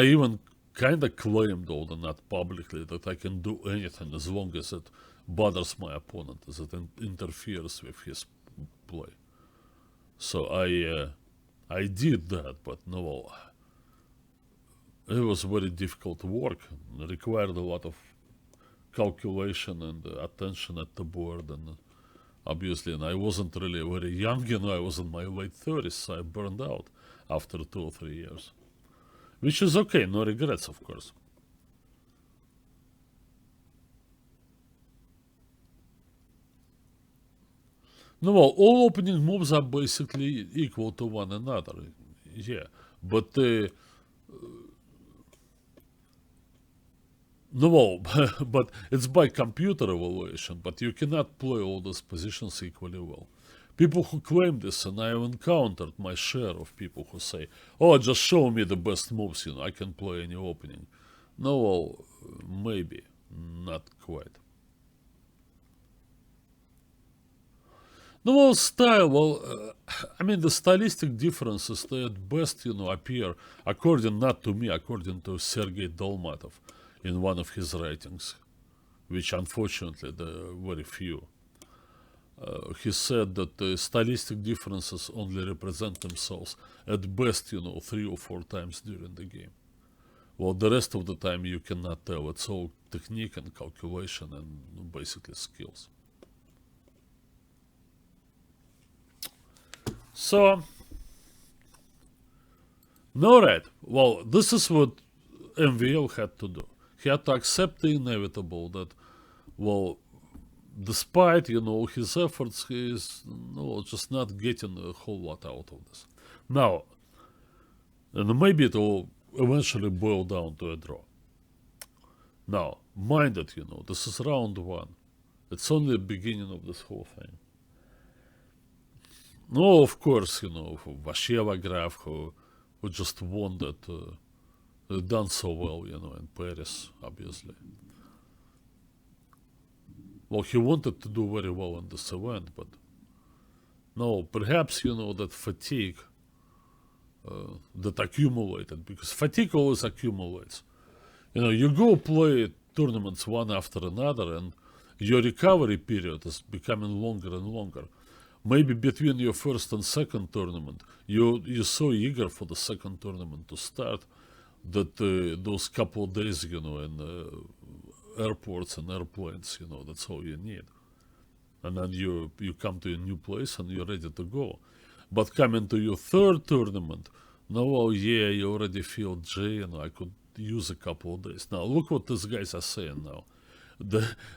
even kind of claimed, although not publicly, that I can do anything as long as it bothers my opponent, as it interferes with his play. So I did that, but no, it was very difficult work. It required a lot of calculation and attention at the board, and obviously, and I wasn't really very young, I was in my late 30s, so I burned out after 2 or 3 years. Which is okay, no regrets, of course. No, well, all opening moves are basically equal to one another, yeah. But, no, well, but it's by computer evaluation, but you cannot play all those positions equally well. People who claim this, and I have encountered my share of people who say, oh, just show me the best moves, I can play any opening. No, well, maybe, not quite. No, well, style, I mean, the stylistic differences, they at best, appear, according, not to me, according to Sergei Dolmatov in one of his writings, which unfortunately there are very few. He said that the stylistic differences only represent themselves at best, 3 or 4 times during the game. Well, the rest of the time you cannot tell. It's all technique and calculation and basically skills. So, alright, well, this is what MVL had to do. He had to accept the inevitable that, well, despite, his efforts, he is just not getting a whole lot out of this. Now, and maybe it will eventually boil down to a draw. Now, mind it, this is round 1. It's only the beginning of this whole thing. No, of course, Vasheva Graf, who just won that, done so well, in Paris, obviously. Well, he wanted to do very well in this event, but no, perhaps, that fatigue that accumulated, because fatigue always accumulates. You go play tournaments one after another, and your recovery period is becoming longer and longer. Maybe between your first and second tournament, you're so eager for the second tournament to start that those couple of days, in airports and airplanes, that's all you need. And then you come to a new place and you're ready to go. But coming to your third tournament, you already feel, I could use a couple of days. Now, look what these guys are saying now.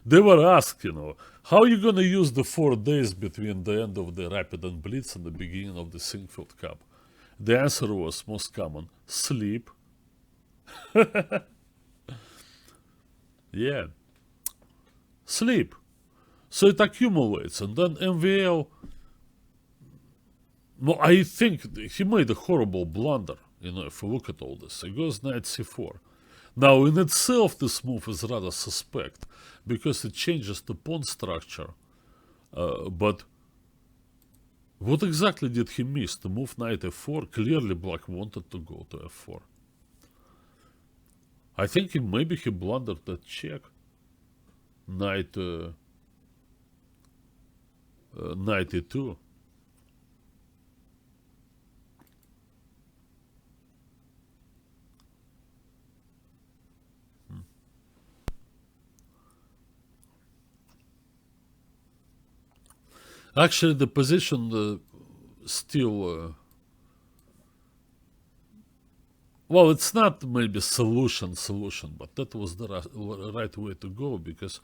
They were asked, how are you going to use the 4 days between the end of the Rapid and Blitz and the beginning of the Sinquefield Cup? The answer was most common, sleep. Yeah. Sleep. So it accumulates, and then MVL, well, I think he made a horrible blunder, if you look at all this. He goes knight c4. Now, in itself, this move is rather suspect, because it changes the pawn structure. But what exactly did he miss? To move knight f4? Clearly, black wanted to go to f4. I think maybe he blundered that check. Knight e2. Actually, the position still well, it's not maybe solution, but that was the right way to go, because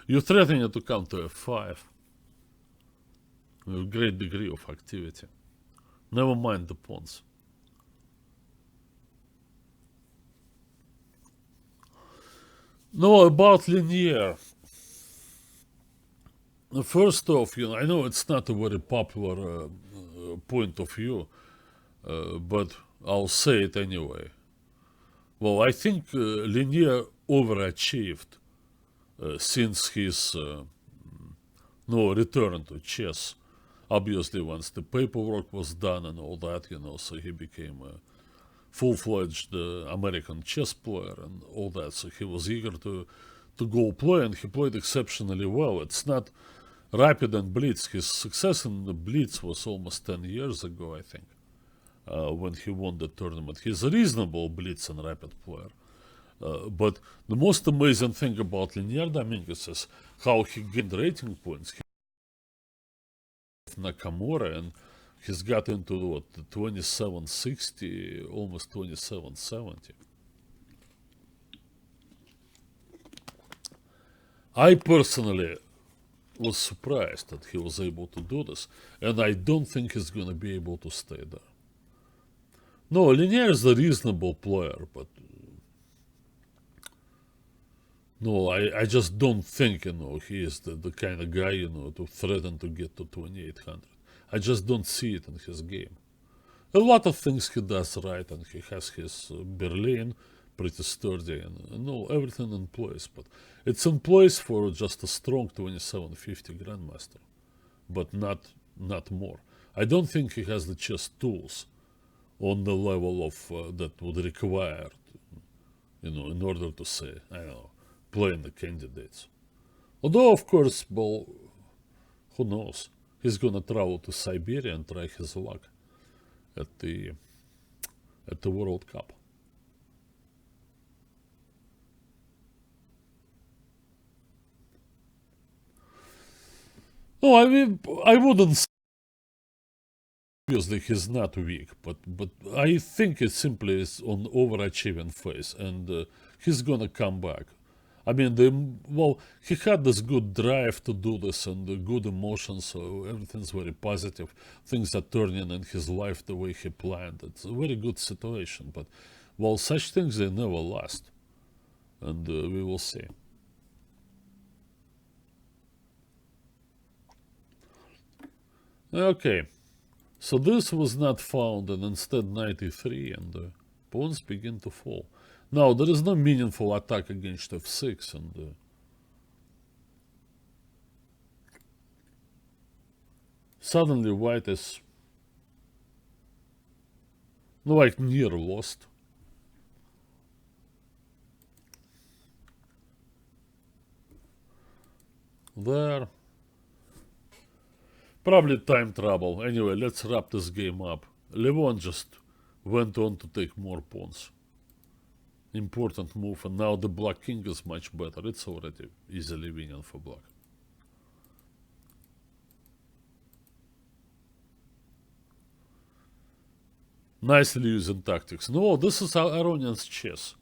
you're threatening to come to f5 with great degree of activity. Never mind the pawns. No, about linear. First off, I know it's not a very popular point of view, but I'll say it anyway. Well, I think Linear overachieved since his return to chess. Obviously, once the paperwork was done and all that, so he became a full-fledged American chess player and all that. So he was eager to go play, and he played exceptionally well. It's not Rapid and Blitz. His success in the Blitz was almost 10 years ago, I think, when he won the tournament. He's a reasonable Blitz and Rapid player. But the most amazing thing about Linear Dominguez is how he gained rating points. He Nakamura, and he's got into what, 2760, almost 2770. I personally was surprised that he was able to do this, and I don't think he's going to be able to stay there. No, Linear is a reasonable player, but no, I just don't think, he is the kind of guy, to threaten to get to 2800. I just don't see it in his game. A lot of things he does right, and he has his Berlin pretty sturdy, and everything in place. But it's in place for just a strong 2750 Grandmaster, but not more. I don't think he has the chess tools on the level of that would require, in order to say, I don't know, playing the candidates. Although, of course, well, who knows? He's gonna travel to Siberia and try his luck at the World Cup. No, I mean, I wouldn't say obviously he's not weak, but I think it simply is on overachieving phase, and he's gonna come back. I mean, he had this good drive to do this and good emotions, so everything's very positive. Things are turning in his life the way he planned. It's a very good situation, but, such things, they never last. And we will see. Okay, so this was not found, and instead 93, and pawns begin to fall. Now, there is no meaningful attack against f6, and suddenly white is like near lost. There. Probably time trouble. Anyway, let's wrap this game up. Levon just went on to take more pawns. Important move, and now the black king is much better. It's already easily winning for black. Nicely using tactics. No, this is Aronian's chess.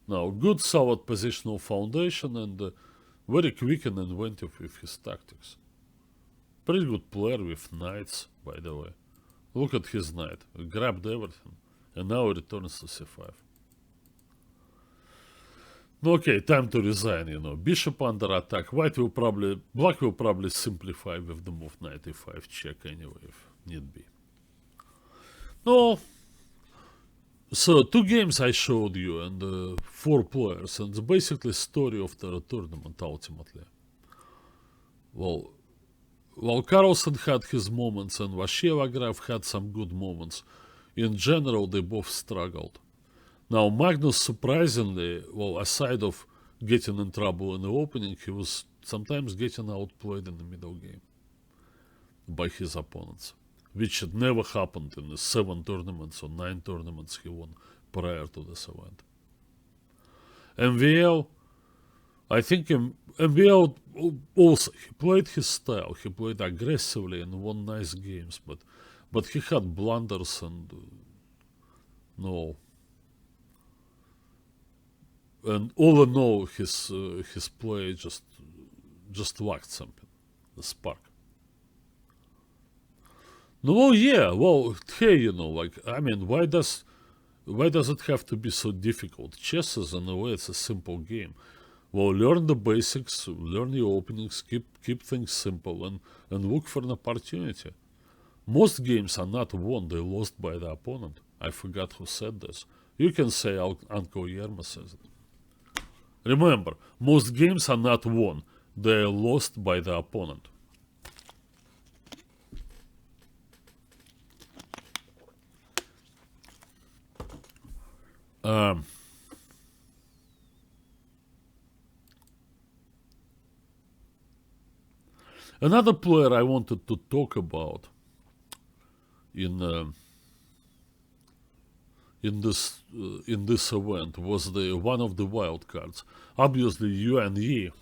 Now, good solid positional foundation, and very quick and inventive with his tactics. Pretty good player with knights, by the way. Look at his knight. Grabbed everything, and now returns to c5. Okay, time to resign, Bishop under attack. Black will probably simplify with the move knight e5 check anyway, if need be. No. So, 2 games I showed you, and 4 players, and it's basically story of the tournament, ultimately. While Carlsen had his moments, and Vashieva had some good moments, in general they both struggled. Now, Magnus, surprisingly, aside of getting in trouble in the opening, he was sometimes getting outplayed in the middle game by his opponents, which had never happened in the 7 tournaments or 9 tournaments he won prior to this event. MVL, I think MVL also, he played his style, he played aggressively and won nice games, but he had blunders and and all in all, his play just lacked something, the spark. No, yeah, well, hey, you know, like, I mean, why does it have to be so difficult? Chess is, in a way, it's a simple game. Well, learn the basics, learn your openings, keep things simple, and look for an opportunity. Most games are not won, they're lost by the opponent. I forgot who said this. You can say Uncle Yerma says it. Remember, most games are not won, they're lost by the opponent. Another player I wanted to talk about in this event was the one of the wild cards. Obviously, Yuan Yi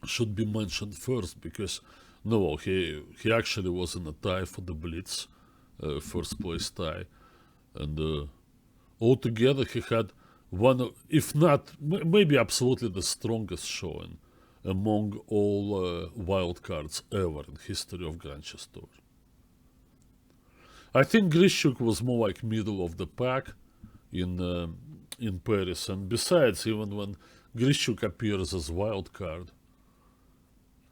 should be mentioned first because no, he actually was in a tie for the Blitz, first place tie, and altogether he had one, if not maybe absolutely the strongest showing among all wild cards ever in history of Grand Chess Tour. I think Grishuk was more like middle of the pack in Paris, and besides, even when Grishuk appears as wild card,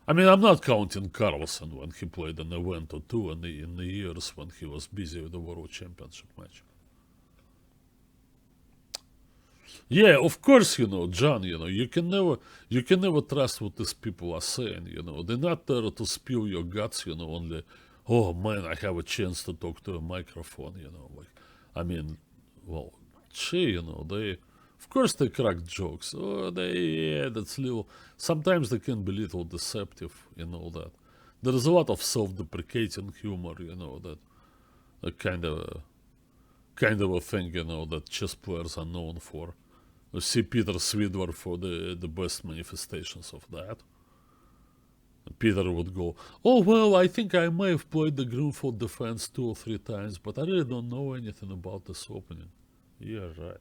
I mean, I'm not counting Carlsen when he played an event or two in the years when he was busy with the World Championship match. Yeah, of course, you know, John, you know, you can never trust what these people are saying, you know. They're not there to spill your guts, you know, only, oh man, I have a chance to talk to a microphone, you know, like, I mean, well, gee, you know, of course they crack jokes. Oh, that's little, sometimes they can be little deceptive, you know, that. There is a lot of self-deprecating humor, you know, that a kind of a thing, you know, that chess players are known for. You see Peter Swidler for the best manifestations of that. Peter would go, oh, well, I think I may have played the Grunfeld defense 2 or 3 times, but I really don't know anything about this opening. Yeah, right.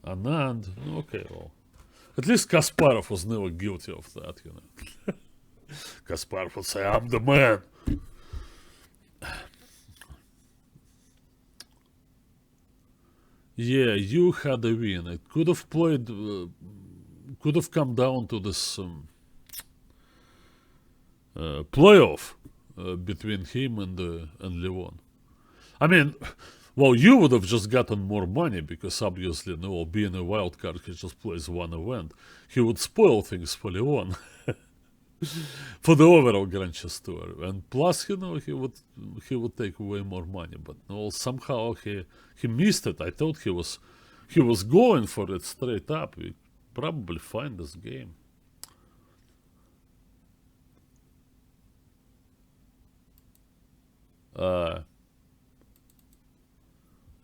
Anand, okay, well. At least Kasparov was never guilty of that, you know. Kasparov would say, I'm the man. Yeah, you had a win. It could have played, could have come down to this playoff between him and Levon. I mean, well, you would have just gotten more money because obviously, no, being a wild card, he just plays one event. He would spoil things for Levon. For the overall Grand Chess Tour, and plus, you know, he would take way more money. But no, somehow he missed it. I thought he was going for it straight up. We probably find this game. Let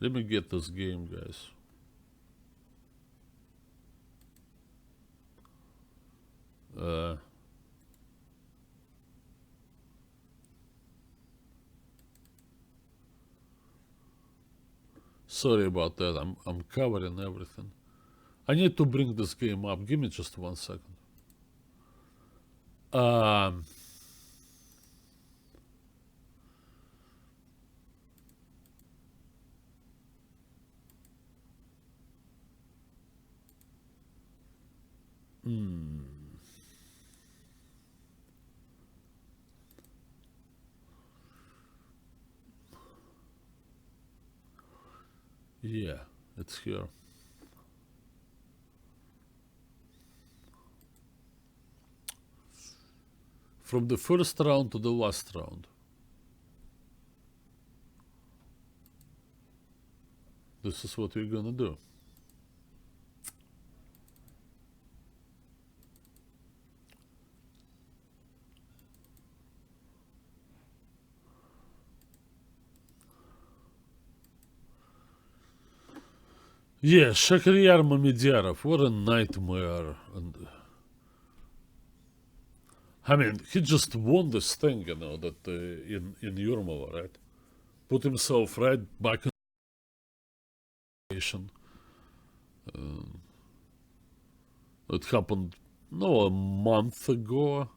me get this game, guys. Sorry about that. I'm covering everything. I need to bring this game up. Give me just 1 second. Yeah, it's here. From the first round to the last round. This is what we're gonna do. Yeah, Shakhriyar Mamedyanov, what a nightmare. And I mean, he just won this thing, you know, that in Yurmova, right? Put himself right back in the situation. It happened, no, a month ago.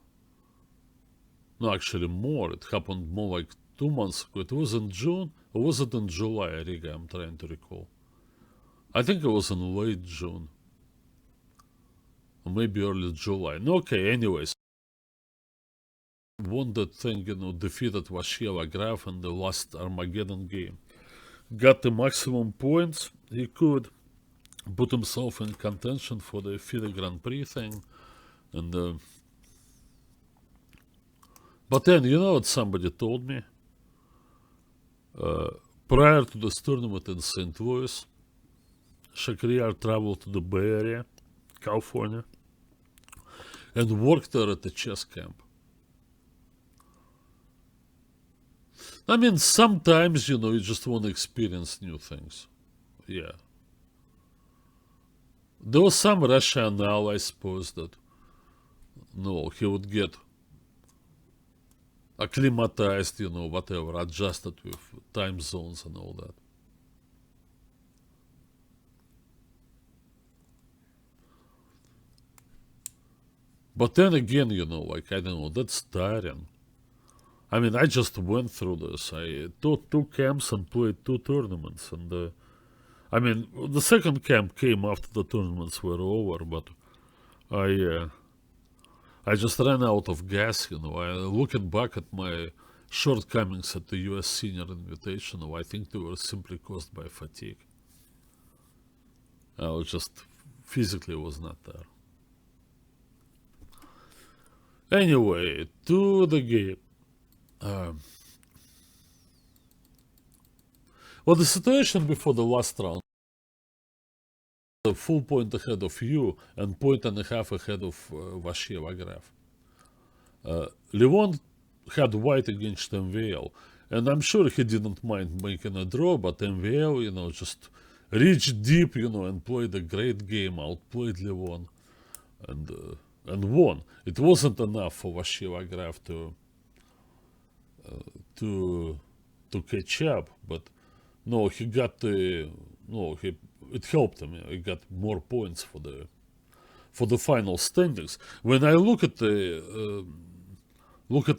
No, actually more. It happened more like 2 months ago. It was in June, or was it in July, Riga? I'm trying to recall. I think it was in late June. Or maybe early July. No, okay, anyways. Won that thing, defeated Vasheva Graf in the last Armageddon game. Got the maximum points he could. Put himself in contention for the FIDE Grand Prix thing. And but then, you know what somebody told me? Prior to this tournament in St. Louis, Shakhriyar traveled to the Bay Area, California, and worked there at the chess camp. I mean, sometimes, you just want to experience new things. Yeah. There was some rationale, I suppose, that, no, he would get acclimatized, whatever, adjusted with time zones and all that. But then again, like, I don't know, that's tiring. I mean, I just went through this. I taught 2 camps and played 2 tournaments. And, I mean, the second camp came after the tournaments were over, but I just ran out of gas, I looking back at my shortcomings at the US Senior Invitational, I think they were simply caused by fatigue. I was just physically was not there. Anyway, to the game. Well, the situation before the last round, a full point ahead of you and 1.5 ahead of Vasheva Graf. Levon had white against MVL, and I'm sure he didn't mind making a draw, but MVL, just reached deep, and played a great game, outplayed Levon, and won. It wasn't enough for Vasheva Graf to catch up, but no, he got it helped him. He got more points for the final standings. When I look at the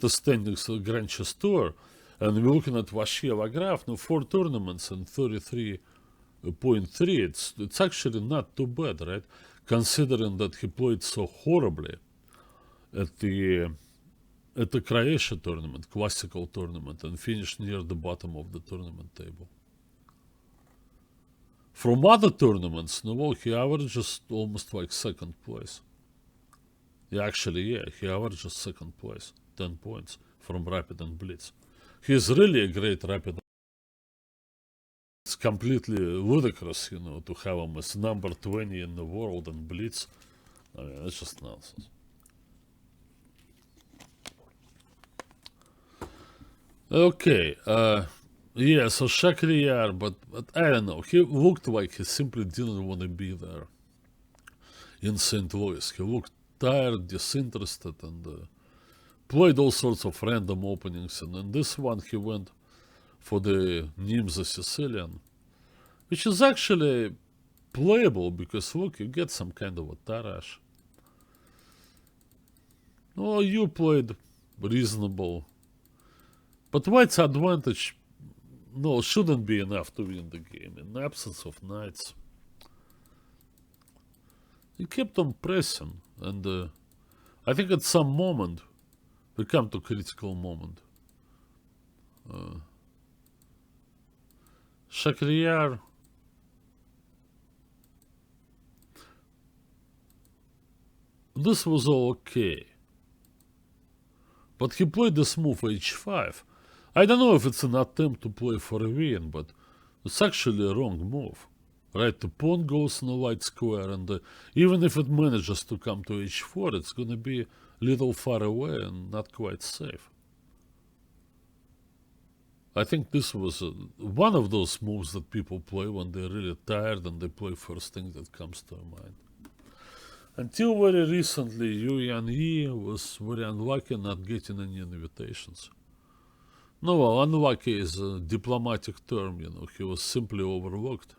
standings of Grand Chess Tour, and we're looking at Vasheva Graf, 4 tournaments and 33.3. It's actually not too bad, right? Considering that he played so horribly at the Croatia tournament, classical tournament, and finished near the bottom of the tournament table. From other tournaments, he averages almost like second place. He averages second place, 10 points from Rapid and Blitz. He's really a great Rapid. It's completely ludicrous, to have him as number 20 in the world in Blitz. I mean, it's just nonsense. Okay, yeah, so Shakhriyar, but I don't know. He looked like he simply didn't want to be there in St. Louis. He looked tired, disinterested, and played all sorts of random openings. And in this one, he went for the Nimza Sicilian, which is actually playable because, look, you get some kind of a Tarash. Oh, you played reasonable. But White's advantage, shouldn't be enough to win the game. In the absence of knights, he kept on pressing, and I think at some moment, we come to critical moment. Shakhriyar, this was all okay, but he played this move h5. I don't know if it's an attempt to play for a win, but it's actually a wrong move. Right, the pawn goes in a light square, and even if it manages to come to h4, it's going to be a little far away and not quite safe. I think this was one of those moves that people play when they're really tired and they play first thing that comes to their mind. Until very recently, Yu Yan Yi was very unlucky not getting any invitations. No, well, unlucky is a diplomatic term, he was simply overlooked.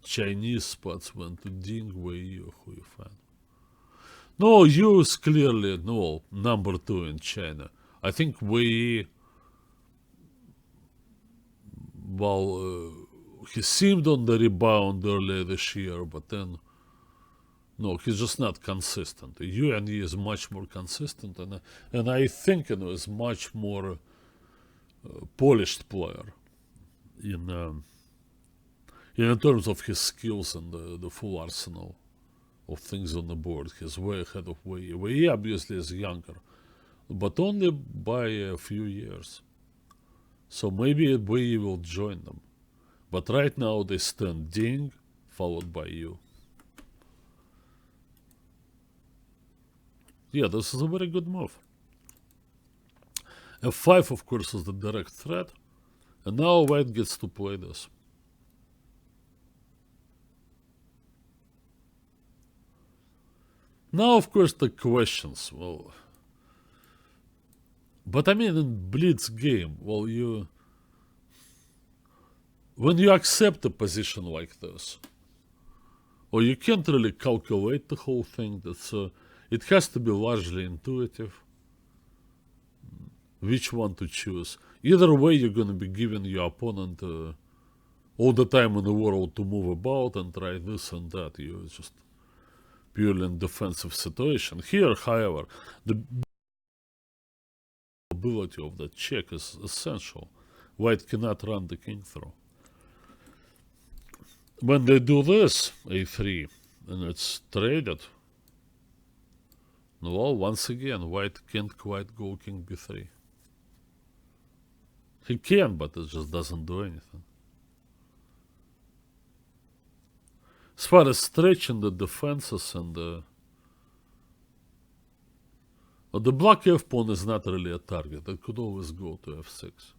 Chinese spots went to Ding, Wei, or Hui Fan. No, Yu is clearly no number 2 in China. I think Wei, well, he seemed on the rebound earlier this year, but then no, he's just not consistent. Yuan Yi is much more consistent, and I think is much more polished player in terms of his skills and the full arsenal of things on the board. He's way ahead of Wei. Wei obviously is younger, but only by a few years. So maybe Wei will join them. But right now they stand Ding, followed by Yu. Yeah, this is a very good move. F5, of course, is the direct threat. And now White gets to play this. Now, of course, the questions. Well, but I mean, in Blitz game, well, when you accept a position like this, or you can't really calculate the whole thing, it has to be largely intuitive which one to choose. Either way, you're going to be giving your opponent all the time in the world to move about and try this and that. You're just purely in defensive situation. Here, however, the ability of the check is essential. White cannot run the king through. When they do this, a3, and it's traded, well, once again, White can't quite go king b3. He can, but it just doesn't do anything. As far as stretching the defenses and the black f pawn is not really a target. It could always go to f6.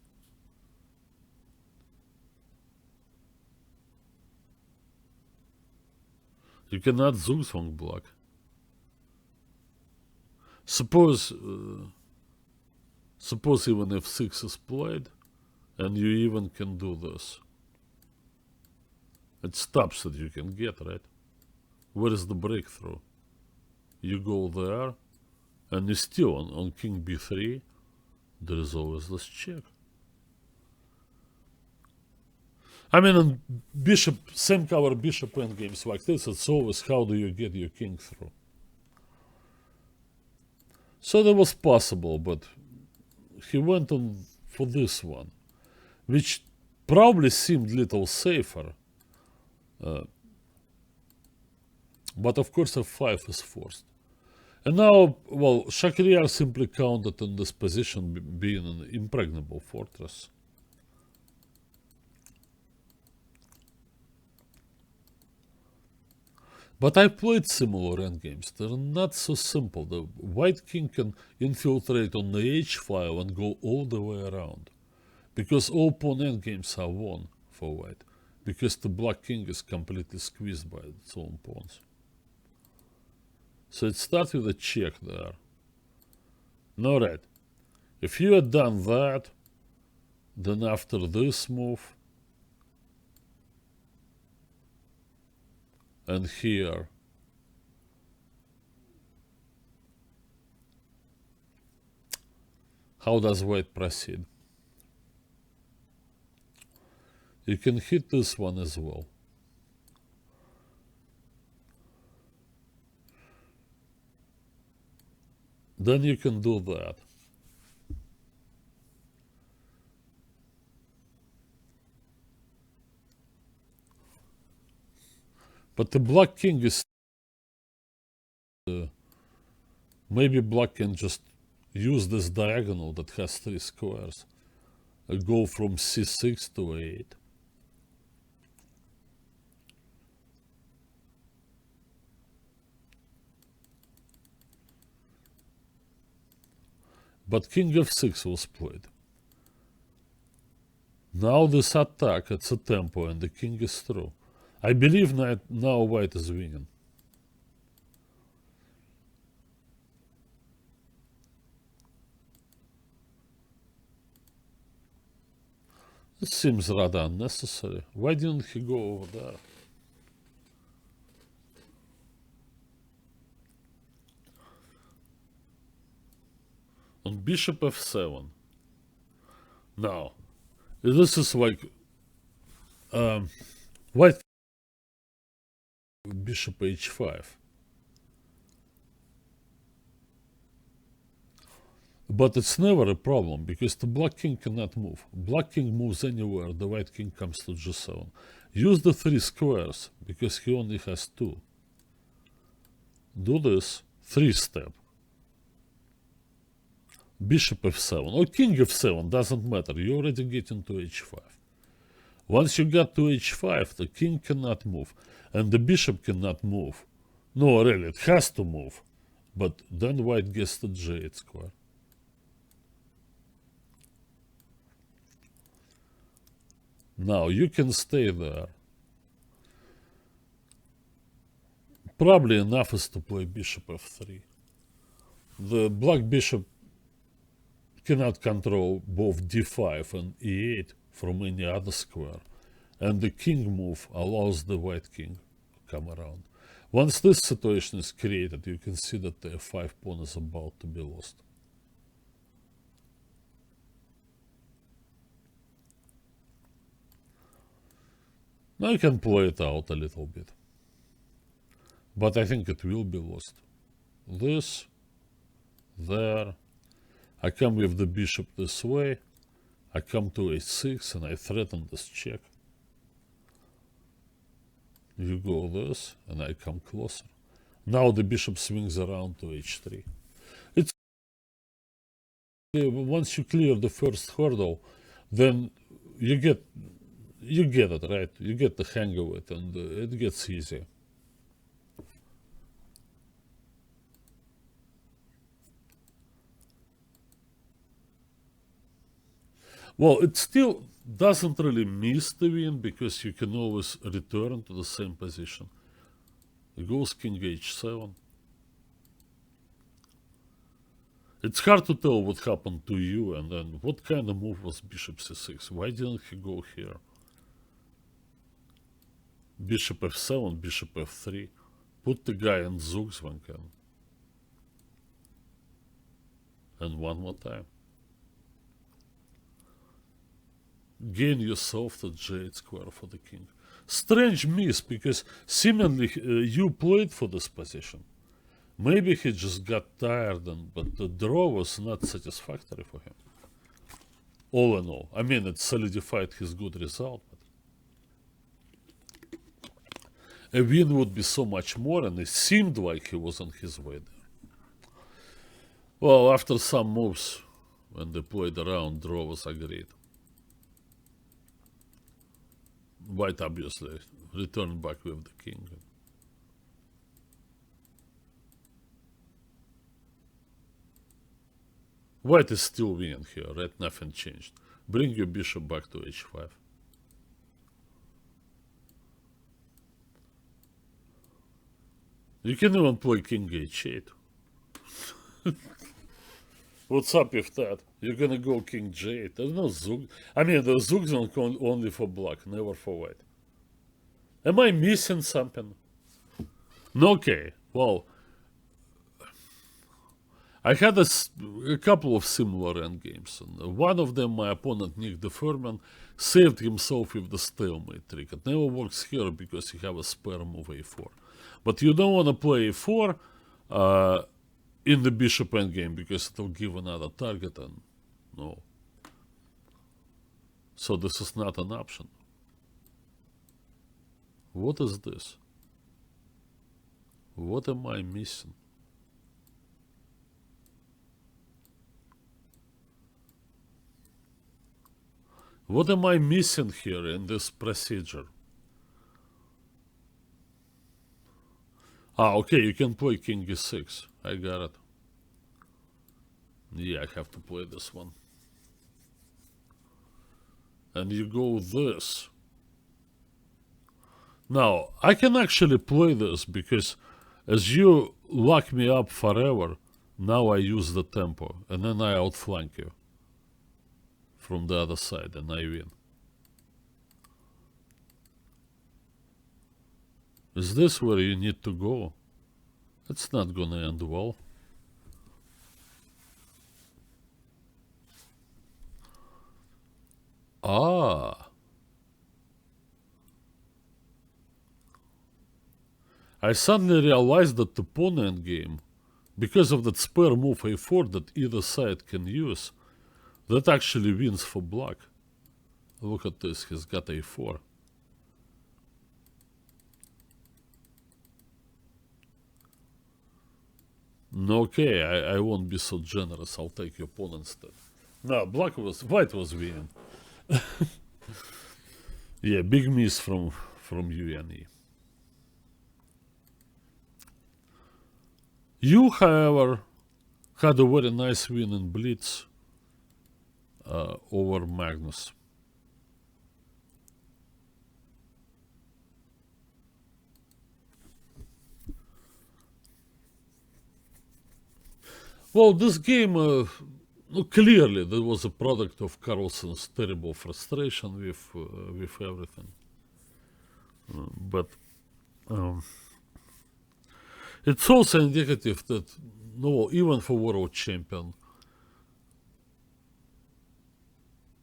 You cannot Zugzwang block. Suppose even f6 is played, and you even can do this. It stops that you can get, right? Where is the breakthrough? You go there, and you still on king b3, there is always this check. I mean, in same cover bishop endgames like this, it's always how do you get your king through. So that was possible, but he went on for this one, which probably seemed little safer. But of course f5 is forced. And now, well, Shakhriyar simply counted on this position being an impregnable fortress. But I played similar endgames. They're not so simple. The white king can infiltrate on the h file and go all the way around. Because all pawn endgames are won for white. Because the black king is completely squeezed by its own pawns. So it starts with a check there. Now, right, if you had done that, then after this move, and here, how does white proceed? You can hit this one as well. Then you can do that. But the black king is... maybe black can just use this diagonal that has 3 squares. Go from c6 to a8. But king f6 was played. Now this attack, it's a tempo and the king is through. I believe now white is winning. This seems rather unnecessary. Why didn't he go over there? on bishop f7. Now, this is like white bishop h5. But it's never a problem because the black king cannot move. Black king moves anywhere, the white king comes to g7. Use the 3 squares because he only has 2. Do this 3 step. Bishop f7 or king f7, doesn't matter, you already get into h5. Once you got to h5, the king cannot move and the bishop cannot move. No, really, it has to move. But then white gets the g8 square. Now you can stay there. Probably enough is to play bishop f3. The black bishop cannot control both d5 and e8 from any other square, and the king move allows the white king to come around. Once this situation is created, you can see that the f5 pawn is about to be lost. Now you can play it out a little bit, but I think it will be lost. This, there, I come with the bishop this way, I come to h6 and I threaten this check. You go this and I come closer. Now the bishop swings around to h3. It's once you clear the first hurdle, then you get it, right? You get the hang of it and it gets easier. Well, it still doesn't really miss the win because you can always return to the same position. It goes king h7. It's hard to tell what happened to you and then what kind of move was bishop c6. Why didn't he go here? Bishop f7, bishop f3. Put the guy in Zugzwang and one more time. Gain yourself the g8 square for the king. Strange miss, because seemingly you played for this position. Maybe he just got tired, but the draw was not satisfactory for him. All in all, I mean, it solidified his good result. But a win would be so much more, and it seemed like he was on his way there. Well, after some moves, when they played around, draw was agreed. White obviously returned back with the king. White is still winning here, right? Nothing changed. Bring your bishop back to h5. You can even play king h8. What's up with that? You're gonna go king g8. There's no Zug. I mean, the Zugzwang only for black, never for white. Am I missing something? Okay, well, I had a couple of similar endgames. And one of them, my opponent Nick de Furman saved himself with the stalemate trick. It never works here because you have a spare move a4. But you don't want to play a4 in the bishop endgame because it will give another target and no. So this is not an option. What is this? What am I missing? What am I missing here in this procedure? Ah, okay, you can play king e6. I got it. Yeah, I have to play this one. And you go this. Now, I can actually play this because as you lock me up forever, now I use the tempo and then I outflank you from the other side and I win. Is this where you need to go? It's not gonna end well. Ah. I suddenly realized that the pawn endgame, because of that spare move a4 that either side can use, that actually wins for black. Look at this, he's got a4. No, okay, I won't be so generous. I'll take your pawn instead. No, white was winning. Yeah, big miss from UNE. You, however, had a very nice win in Blitz over Magnus. Well, this game, clearly, that was a product of Carlsen's terrible frustration with everything. But it's also indicative that, no, even for world champion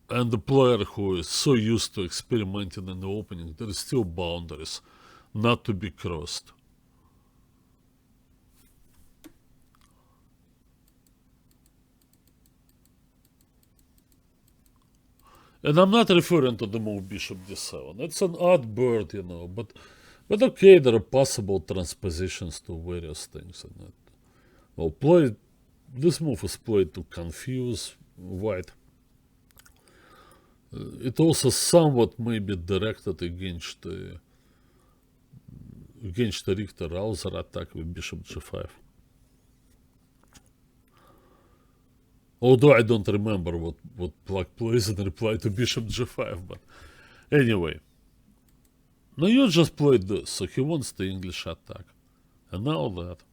and the player who is so used to experimenting in the opening, there is still boundaries not to be crossed. And I'm not referring to the move bishop d7. It's an odd bird, but okay, there are possible transpositions to various things in it. Well, this move is played to confuse white. It also somewhat may be directed against the Richter-Rauser attack with bishop g5. Although I don't remember what black plays in reply to bishop g5, but anyway. Now you just played this, so he wants the English attack. And now that.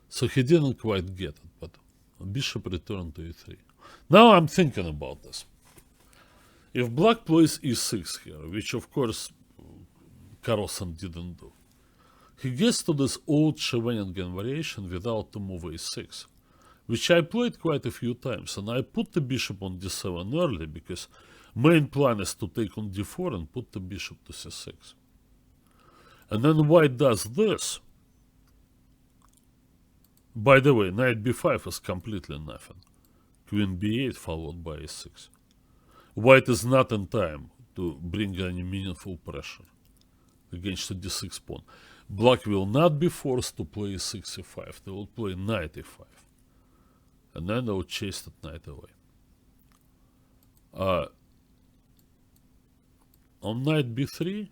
So he didn't quite get it, but bishop returned to e3. Now I'm thinking about this. If black plays e6 here, which of course Carlsen didn't do, he gets to this old Scheveningen variation without the move a6, which I played quite a few times, and I put the bishop on d7 early because main plan is to take on d4 and put the bishop to c6. And then white does this. By the way, knight b5 is completely nothing. Queen b8 followed by a6. White is not in time to bring any meaningful pressure against the d6 pawn. Black will not be forced to play e6, e5. They will play knight e5. And then they will chase that knight away. On knight b3,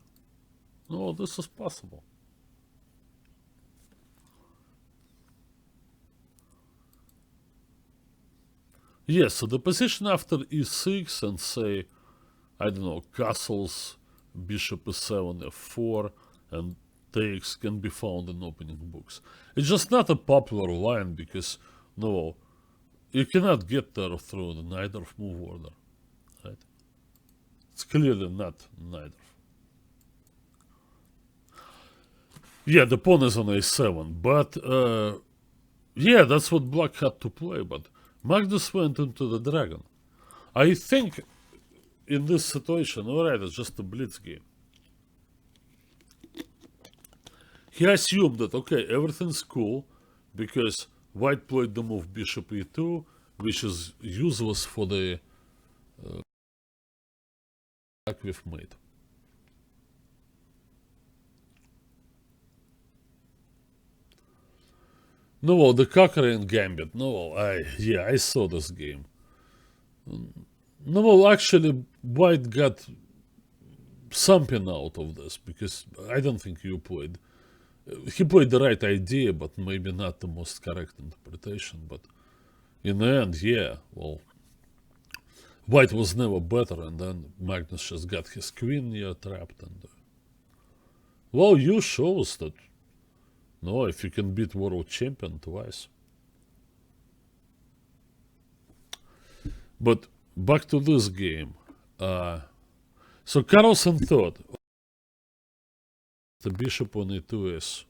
no, this is possible. Yes, so the position after e6 and say, I don't know, castles, bishop e7, f4, and takes can be found in opening books. It's just not a popular line because, no, you cannot get there through the neither move order, right? It's clearly not neither. Yeah, the pawn is on a7, but yeah, that's what black had to play, but Magnus went into the dragon. I think in this situation, alright, it's just a blitz game. He assumed that, okay, everything's cool because white played the move bishop e2, which is useless for the attack with mate. No, well, the Cochrane Gambit. No, I saw this game. No, well, actually, white got something out of this because I don't think you played. He played the right idea, but maybe not the most correct interpretation. But in the end, yeah, well, white was never better, and then Magnus just got his queen near trapped, and well, you shows that. No, if you can beat world champion twice. But back to this game. So Carlsen thought the bishop on e2 is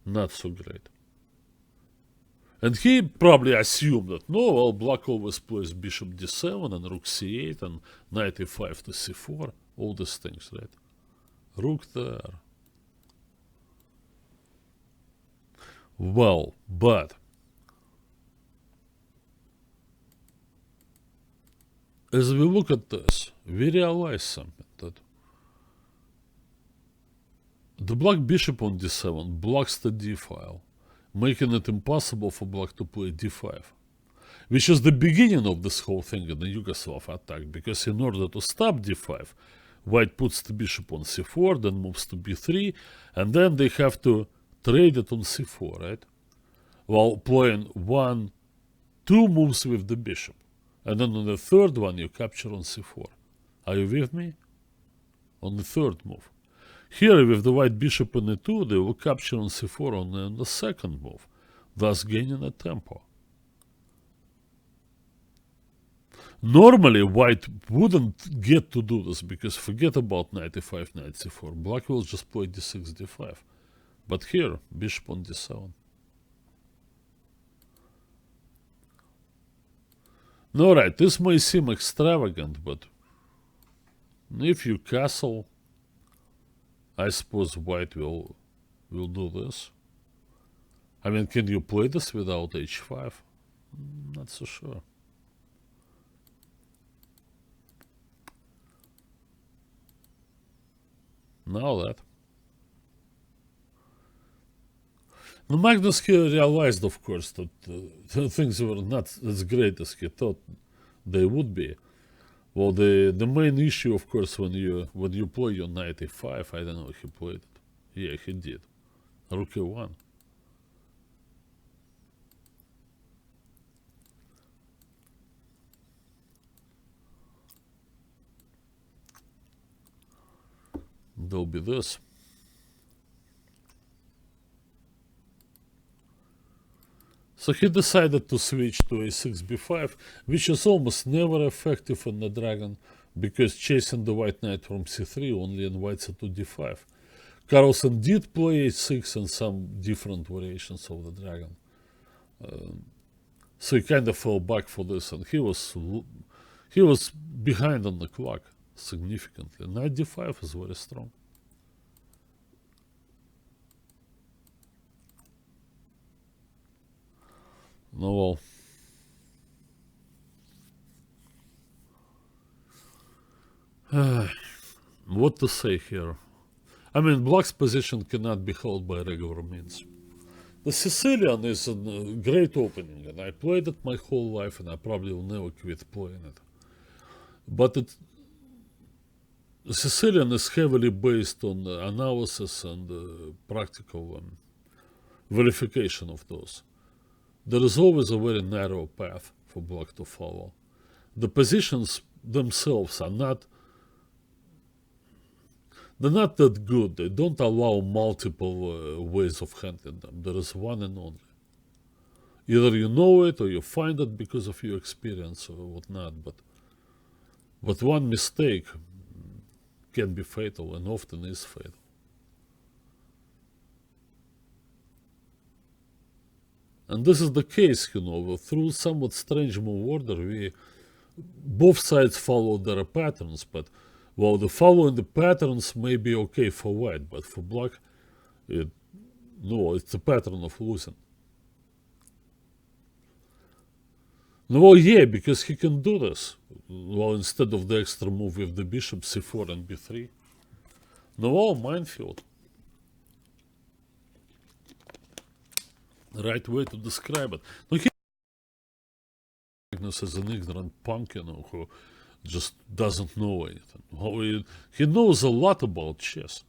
not so great. And he probably assumed that, no, well, black always plays bishop d7 and rook c8 and knight e5 to c4, all these things, right? Rook there. Well, but as we look at this, we realize something, that the black bishop on d7 blocks the d file, making it impossible for black to play d5, which is the beginning of this whole thing in the Yugoslav attack, because in order to stop d5, white puts the bishop on c4, then moves to b3, and then they have to trade it on c4, right? While playing 1, 2 moves with the bishop. And then on the third one you capture on c4. Are you with me? On the third move. Here with the white bishop on e2, they will capture on c4 on the second move, thus gaining a tempo. Normally white wouldn't get to do this, because forget about knight e5, knight c4. Black will just play d6, d5. But here, bishop on d7. Now, right, this may seem extravagant, but if you castle, I suppose white will do this. I mean, can you play this without h5? Not so sure. Now that. Now Magnus here realized, of course, that things were not as great as he thought they would be. Well, the main issue, of course, when you play your knight e5, I don't know if he played it. Yeah, he did. Rook e1. There'll be this. So he decided to switch to a6, b5, which is almost never effective in the dragon, because chasing the white knight from c3 only invites it to d5. Carlsen did play h6 and some different variations of the dragon. So he kind of fell back for this, and he was behind on the clock significantly. Knight d5 is very strong. No, well, what to say here? I mean, black's position cannot be held by regular means. The Sicilian is a great opening, and I played it my whole life, and I probably will never quit playing it. But the Sicilian is heavily based on analysis and practical verification of those. There is always a very narrow path for black to follow. The positions themselves are not that good. They don't allow multiple ways of handling them. There is one and only. Either you know it or you find it because of your experience or whatnot, but one mistake can be fatal, and often is fatal. And this is the case, through somewhat strange move order, both sides follow their patterns, but well, the following the patterns may be okay for white, but for black, it's a pattern of losing. Well, yeah, because he can do this. Well, instead of the extra move with the bishop, c4 and b3. Well, minefield. Right way to describe it. Magnus is an ignorant punk, who just doesn't know anything. He knows a lot about chess.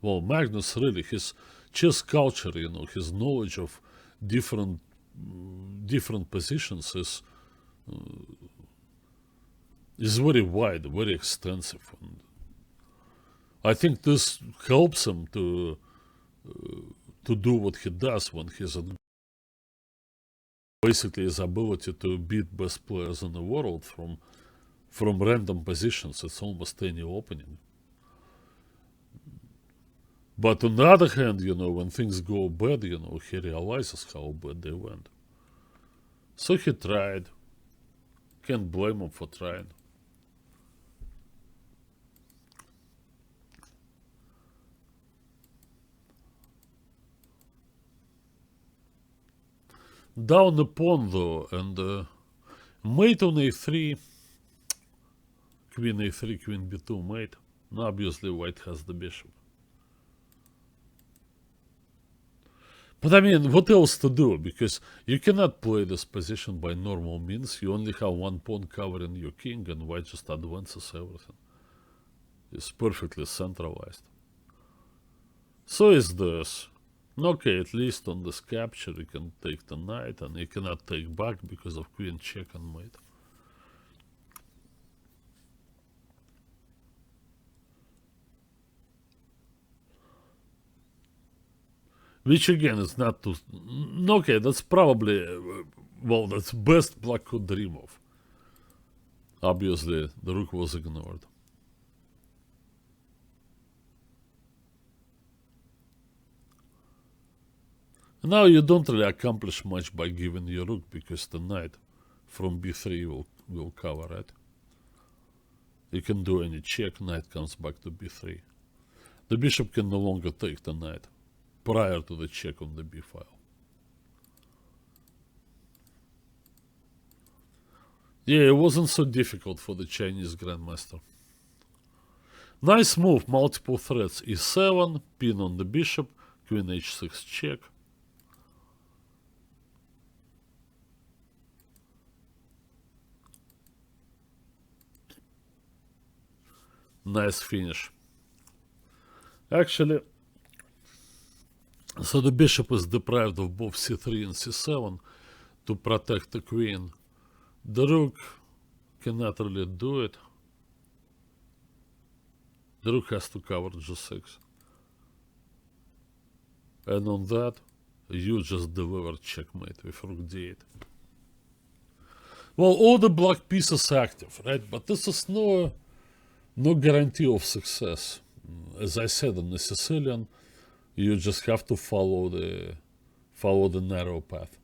Well, Magnus really, his chess culture, his knowledge of different positions is very wide, very extensive. And I think this helps him to do what he does when he's basically his ability to beat best players in the world from random positions. It's almost any opening. But on the other hand, when things go bad, he realizes how bad they went. So he tried. Can't blame him for trying. Down the pawn though, and mate on a3, queen a3, queen b2 mate. Now obviously white has the bishop. But I mean, what else to do? Because you cannot play this position by normal means. You only have one pawn covering your king, and white just advances everything. It's perfectly centralized. So is this. Okay, at least on this capture you can take the knight, and you cannot take back because of queen check and mate. Which again is not too... Okay, that's probably... well, that's best black could dream of. Obviously, the rook was ignored. Now you don't really accomplish much by giving your rook, because the knight from b3 will cover it. You can do any check, knight comes back to b3. The bishop can no longer take the knight prior to the check on the b file. Yeah, it wasn't so difficult for the Chinese grandmaster. Nice move, multiple threats. e7, pin on the bishop, queen h6 check. Nice finish. Actually, so the bishop is deprived of both c3 and c7 to protect the queen. The rook cannot really do it. The rook has to cover g6. And on that, you just delivered checkmate with rook d8. Well, all the black pieces active, right? But this is no guarantee of success. As I said in the Sicilian, you just have to follow the narrow path.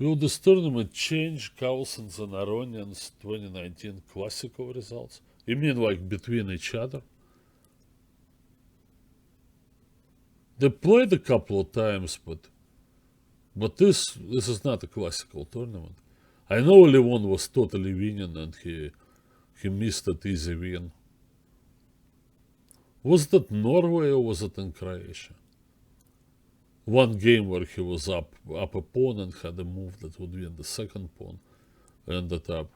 Will this tournament change Carlsen's and Aronian's 2019 classical results? You mean like between each other? They played a couple of times, but this is not a classical tournament. I know Levon was totally winning and he missed that easy win. Was that Norway or was it in Croatia? One game where he was up a pawn and had a move that would win the second pawn, ended up.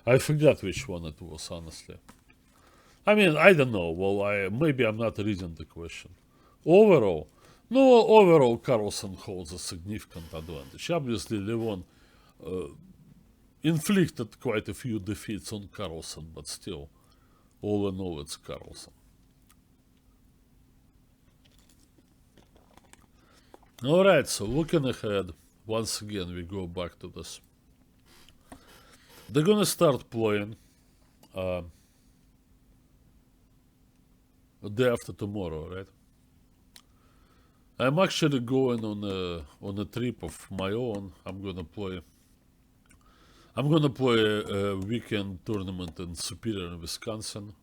I forgot which one it was, honestly. I mean, I don't know. Well, maybe I'm not reading the question. Overall, Carlsen holds a significant advantage. Obviously, Levon inflicted quite a few defeats on Carlsen, but still, all in all, it's Carlsen. Alright, so looking ahead, once again we go back to this. They're gonna start playing the day after tomorrow, right? I'm actually going on a trip of my own. I'm gonna play a weekend tournament in Superior, Wisconsin.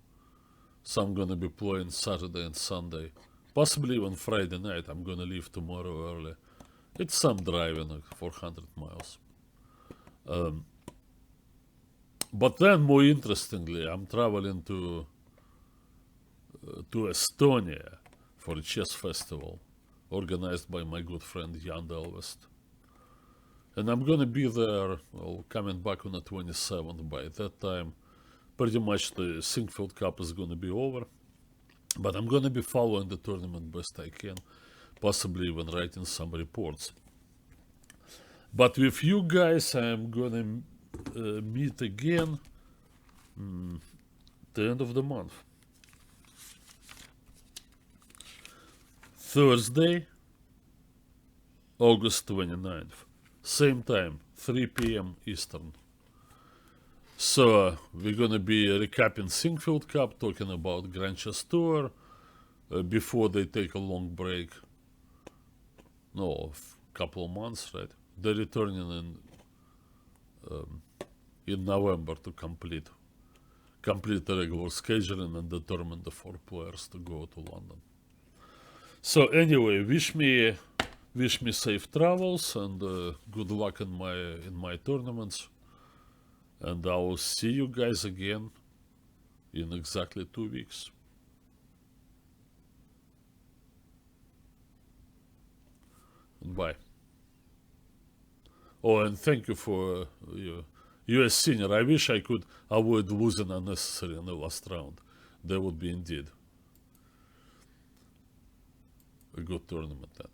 So I'm gonna be playing Saturday and Sunday. Possibly even Friday night. I'm gonna leave tomorrow early. It's some driving, like 400 miles. But then, more interestingly, I'm traveling to Estonia for a chess festival organized by my good friend Jan Delvest. And I'm gonna be there, well, coming back on the 27th. By that time, pretty much the Singfield Cup is gonna be over. But I'm gonna be following the tournament best I can, possibly even writing some reports. But with you guys, I'm gonna meet again the end of the month. Thursday, August 29th. Same time, 3 p.m. Eastern. So we're gonna be recapping Singfield Cup, talking about Grand Chess Tour before they take a long break no, couple of months, right? They're returning in November to complete the regular scheduling and determine the 4 players to go to London. So anyway, wish me safe travels and good luck in my tournaments. And I will see you guys again in exactly 2 weeks. And bye. Oh, and thank you for US Senior. I wish I could avoid losing unnecessarily in the last round. That would be indeed a good tournament then.